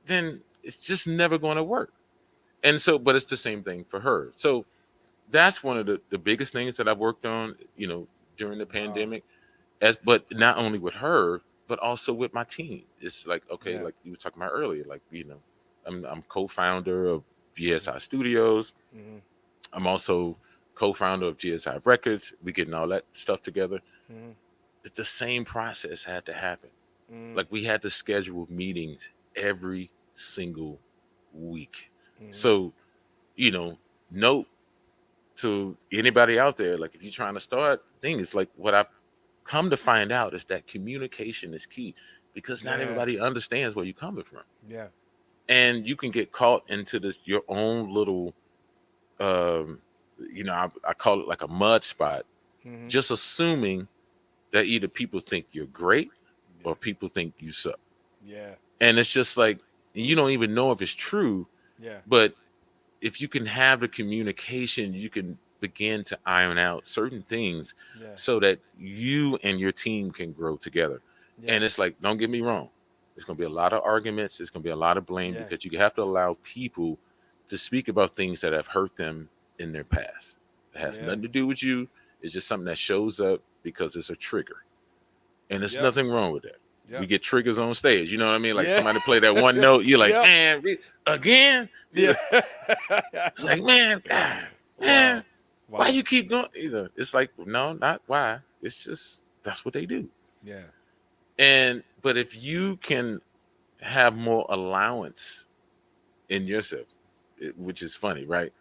then it's just never going to work. And so, but it's the same thing for her. So that's one of the biggest things that I've worked on, during the Wow. pandemic. But not only with her, but also with my team. It's like, okay, Yeah. like you were talking about earlier, like, I'm co-founder of GSI Studios. Hmm. I'm also co-founder of GSI Records. We getting all that stuff together. Hmm. It's the same process had to happen. Hmm. Like, we had to schedule meetings every single week. Hmm. So, you know, note to anybody out there, like, if you're trying to start things, like, what I've come to find out is that communication is key, because not Yeah. everybody understands where you're coming from. Yeah. And you can get caught into your own little, um, I call it like a mud spot, Hmm. just assuming that either people think you're great Yeah. or people think you suck. Yeah. And it's just like, you don't even know if it's true, Yeah. but if you can have the communication, you can begin to iron out certain things Yeah. so that you and your team can grow together. Yeah. And it's like, don't get me wrong, there's going to be a lot of arguments, there's going to be a lot of blame, Yeah. because you have to allow people to speak about things that have hurt them in their past. It has Yeah. nothing to do with you. It's just something that shows up because it's a trigger. And there's Yep. nothing wrong with that. We Yep. get triggers on stage. You know what I mean? Like, Yeah. somebody play that one note, you're like, Yep. man, again? Yeah. It's like, man, God, man, Wow. why Wow. you keep going? It's like, no, not why. It's just, that's what they do. Yeah. But if you can have more allowance in yourself, which is funny, right?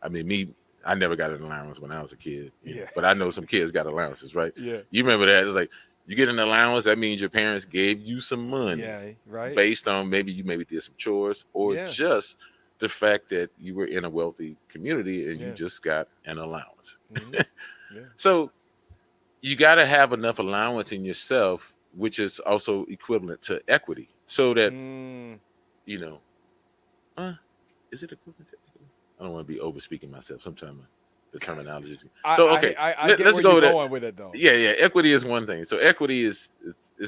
I mean, I never got an allowance when I was a kid, Yeah. but I know some kids got allowances, right? Yeah. You remember that? It's like, you get an allowance, that means your parents gave you some money Yeah. Right. based on maybe you did some chores, or Yeah. just the fact that you were in a wealthy community and you Yeah. just got an allowance. Hmm. Yeah. So you got to have enough allowance in yourself, which is also equivalent to equity, so that, Mm. you know, is it equivalent to equity? I don't want to be over speaking myself. Sometimes the terminology. So okay, I get let's where go you're with that. going with it though. Yeah. Equity is one thing. So equity is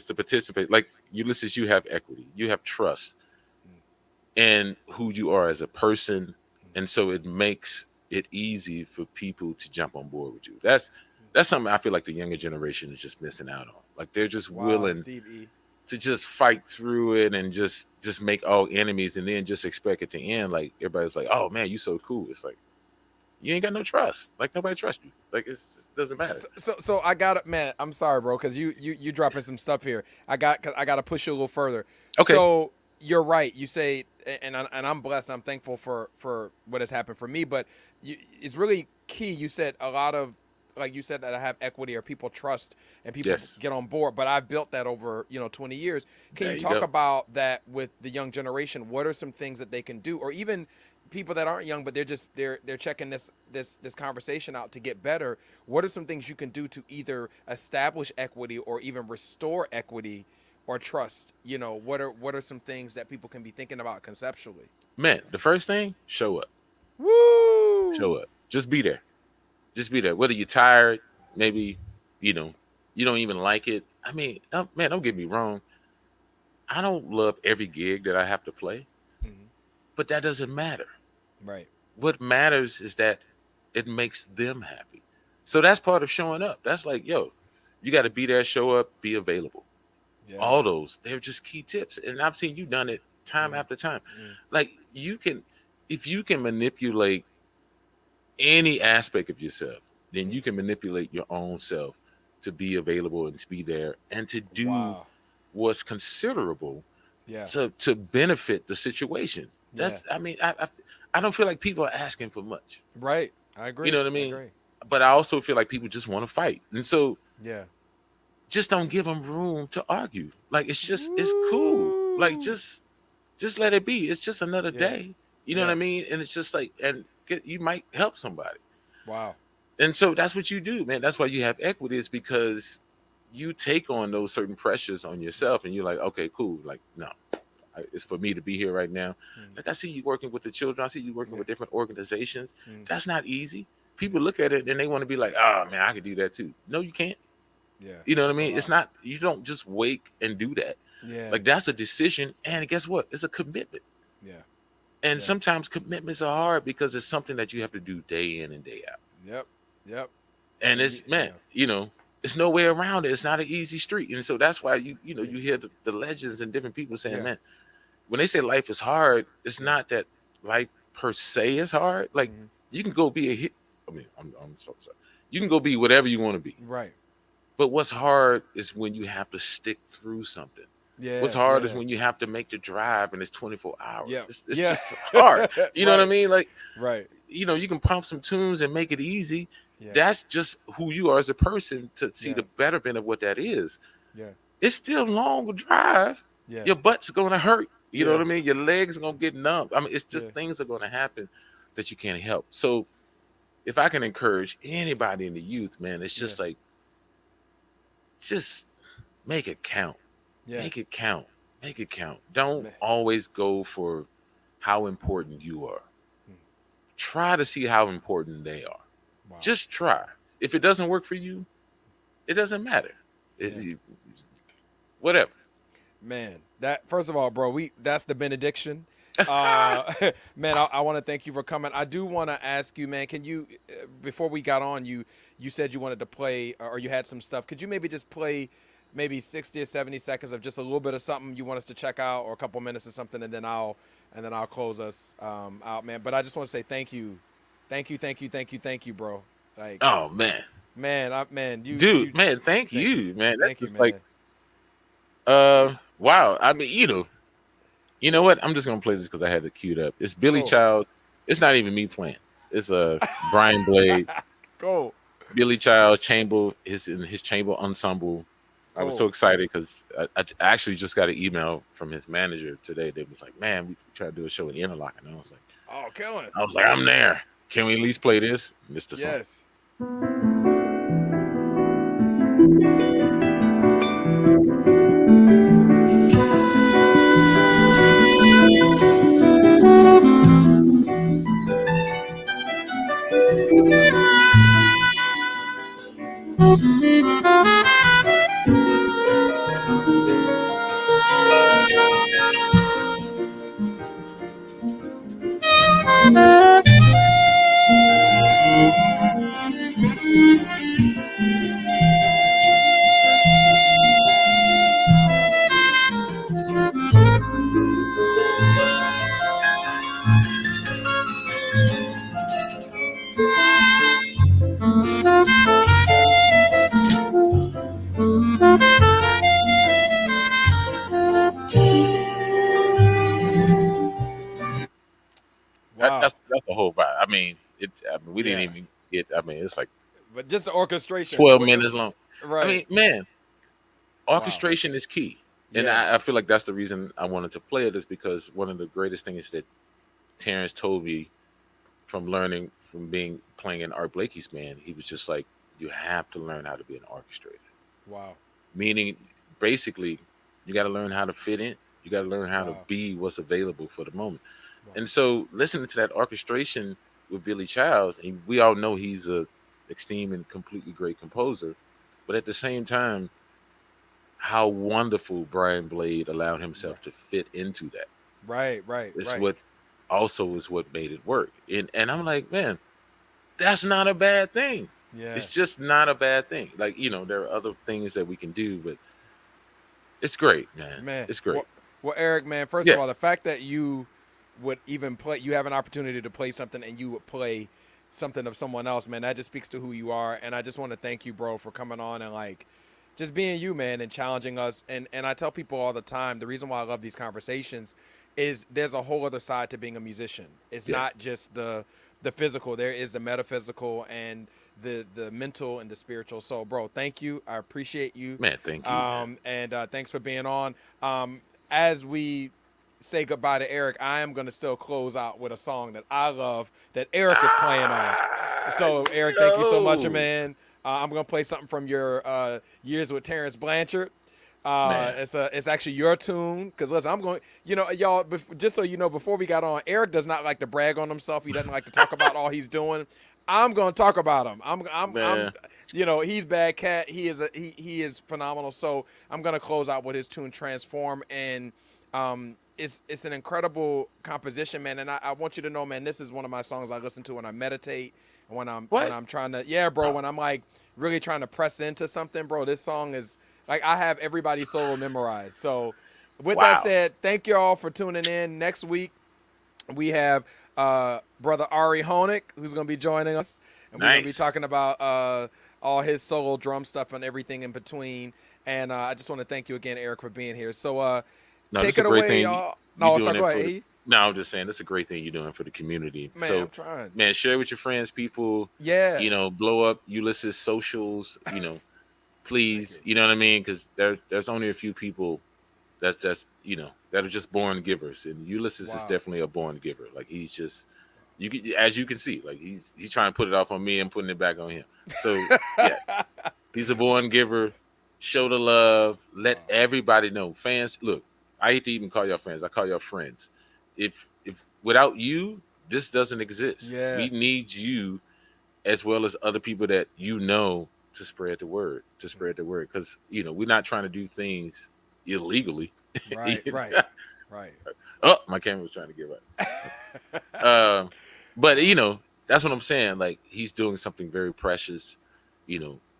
to participate. Like Ulysses, you have equity. You have trust in who you are as a person, and so it makes it easy for people to jump on board with you. That's something I feel like the younger generation is just missing out on. Like, they're just Wow. willing Steve E. to just fight through it and just make all enemies, and then just expect at the end, like, everybody's like, oh man, you so cool. It's like, you ain't got no trust. Like, nobody trusts you. Like, it just doesn't matter. So I got it, man. I'm sorry, bro, because you dropping some stuff here. I got to push you a little further. Okay. So you're right. You say, and I'm blessed. I'm thankful for what has happened for me. But it's really key. You said a lot of, like you said, that I have equity, or people trust and people Yes. get on board. But I've built that over 20 years. Can There you you talk go. about that with the young generation? What are some things that they can do, or even people that aren't young, but they're checking this conversation out to get better? What are some things you can do to either establish equity or even restore equity or trust? What are some things that people can be thinking about conceptually? Man, the first thing, show up. Woo! Show up. Just be there. Just be there. Whether you're tired, maybe, you don't even like it. I mean, man, don't get me wrong. I don't love every gig that I have to play, Mhm. but that doesn't matter. Right. What matters is that it makes them happy. So that's part of showing up. That's like, yo, you got to be there, show up, be available. Yeah. All those, they're just key tips. And I've seen you done it time after time. Like, if you can manipulate any aspect of yourself, then you can manipulate your own self to be available and to be there and to do Wow. what's considerable Yeah. to benefit the situation. That's, I mean, I don't feel like people are asking for much. Right. I agree. You know what I mean? agree. But I also feel like people just want to fight. And so Yeah. just don't give them room to argue. Like, it's cool. Like, just let it be. It's just another day. You know what I mean? And it's just like, you might help somebody. Wow. And so that's what you do, man. That's why you have equity, is because you take on those certain pressures on yourself, and you're like, okay, cool. Like, no, it's for me to be here right now. Like, I see you working with the children. I see you working with different organizations. That's not easy. People look at it and they want to be like, oh man, I could do that too. No, you can't. Yeah. You know what I mean? It's not, you don't just wake and do that. Yeah. Like, that's a decision. And guess what? It's a commitment. Yeah. And sometimes commitments are hard because it's something that you have to do day in and day out. Yep. And it's, man, you know, it's no way around it. It's not an easy street. And so that's why you hear the legends and different people saying, man, when they say life is hard, it's not that life per se is hard. Like, you can go be a hit. I mean, I'm so sorry. You can go be whatever you want to be. Right. But what's hard is when you have to stick through something. Yeah. What's hard is when you have to make the drive and it's 24 hours. Yeah. It's just hard. You know what I mean? Like, you know, you can pump some tunes and make it easy. Yeah. That's just who you are as a person to see the betterment of what that is. Yeah. It's still a long drive. Yeah. Your butt's going to hurt. You know what I mean? Your legs are going to get numb. I mean, it's just things are going to happen that you can't help. So if I can encourage anybody in the youth, man, it's just like, just make it count. Yeah. Make it count. Make it count. Don't always go for how important you are. Try to see how important they are. Wow. Just try. If it doesn't work for you, it doesn't matter. Whatever. Man, that, first of all, bro, that's the benediction. Man, I want to thank you for coming. I do want to ask you, man, can you, before we got on, you said you wanted to play, or you had some stuff. Could you maybe just play maybe 60 or 70 seconds of just a little bit of something you want us to check out, or a couple minutes or something, and then I'll close us out, man. But I just want to say thank you, bro. Like, oh man, man, thank you, man. Thank you, man. Like, wow. I mean, you know what? I'm just gonna play this because I had it queued up. It's Billy Child. It's not even me playing. It's Brian Blade. Go. Billy Child chamber is in his chamber ensemble. I was so excited because I actually just got an email from his manager today. They was like, "Man, we tried to do a show in Interlochen," and I was like, "Oh, killing it!" I was like, "I'm there. Can we at least play this?" Mr. Song. Yes. Wow. That's the whole vibe. I mean, we didn't even get. I mean, it's like, but just the orchestration, 12 minutes long. Right. I mean, man, orchestration is key, and I feel like that's the reason I wanted to play it, is because one of the greatest things that Terence told me from playing in Art Blakey's band, he was just like, you have to learn how to be an orchestrator. Wow. Meaning, basically, you got to learn how to fit in. You got to learn how to be what's available for the moment. Wow. And so, listening to that orchestration with Billy Childs, and we all know he's a esteemed and completely great composer, but at the same time, how wonderful Brian Blade allowed himself to fit into that. Right. It's what also is what made it work. And I'm like, man, that's not a bad thing. Yeah. It's just not a bad thing. Like, there are other things that we can do, but it's great, man. It's great. Well, Eric, man, first of all, the fact that you would even play, you have an opportunity to play something and you would play something of someone else, man, that just speaks to who you are. And I just want to thank you, bro, for coming on and like just being you, man, and challenging us. And I tell people all the time, the reason why I love these conversations is there's a whole other side to being a musician. It's not just the physical. There is the metaphysical and the mental and the spiritual. So, bro, thank you. I appreciate you. Man, thank you. And thanks for being on. As we say goodbye to Eric, I am going to still close out with a song that I love that Eric is playing on. So, Eric, thank you so much, man. I'm gonna play something from your years with Terence Blanchard. Man. It's actually your tune. Cause listen, I'm going. You know, y'all. Just so you know, before we got on, Eric does not like to brag on himself. He doesn't like to talk about all he's doing. I'm gonna talk about him. I'm. Man. You know, he's bad cat. He is phenomenal. So I'm gonna close out with his tune "Transform," and it's an incredible composition, man. And I want you to know, man, this is one of my songs I listen to when I meditate, when What? I'm trying to, yeah, bro, when I'm like really trying to press into something, bro. This song is like I have everybody's solo memorized. So with that Wow. said, thank you all for tuning in. Next week we have brother Ari Honig, who's going to be joining us, and we're going to be Nice. talking about all his solo drum stuff and everything in between. And I just want to thank you again, Eric, for being here. So No, this take is a it great away, thing y'all. you No, doing sorry, it go for ahead. the. E. No, I'm just saying that's a great thing you're doing for the community. Man, So, I'm trying. man, share with your friends, people. Yeah. Blow up Ulysses socials. Thank Please. you. You know what I mean? Because there's only a few people that are just born givers, and Ulysses is Wow. definitely a born giver. Like he's just as you can see, like he's trying to put it off on me and putting it back on him. So yeah, he's a born giver. Show the love. Let everybody know. Fans, look, I hate to even call y'all friends. I call y'all friends. If without you, this doesn't exist. Yeah. We need you as well as other people that to spread the word. Because we're not trying to do things illegally. Right, right, right. Oh, my camera was trying to give up. But that's what I'm saying. Like he's doing something very precious,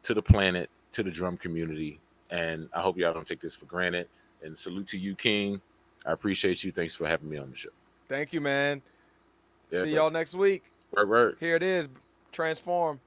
to the planet, to the drum community, and I hope y'all don't take this for granted. And salute to you, King. I appreciate you. Thanks for having me on the show. Thank you, man. Yeah, See bro. y'all next week. Word. Here it is. Transform.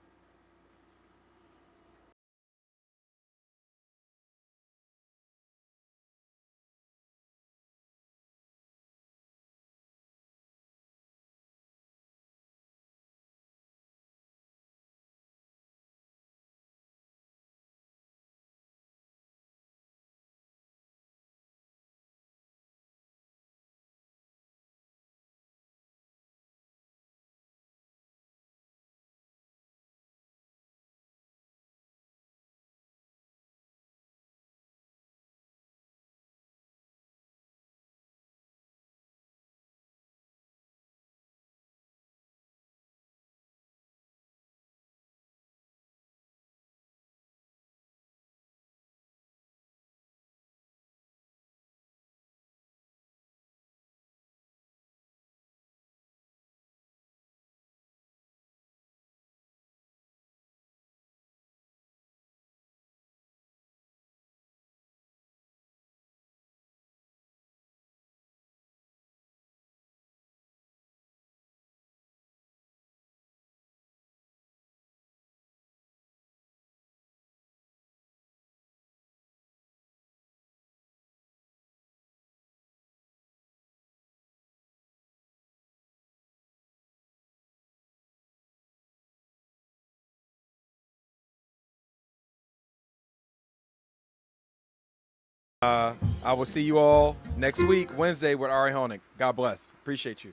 I will see you all next week, Wednesday, with Ari Honig. God bless. Appreciate you.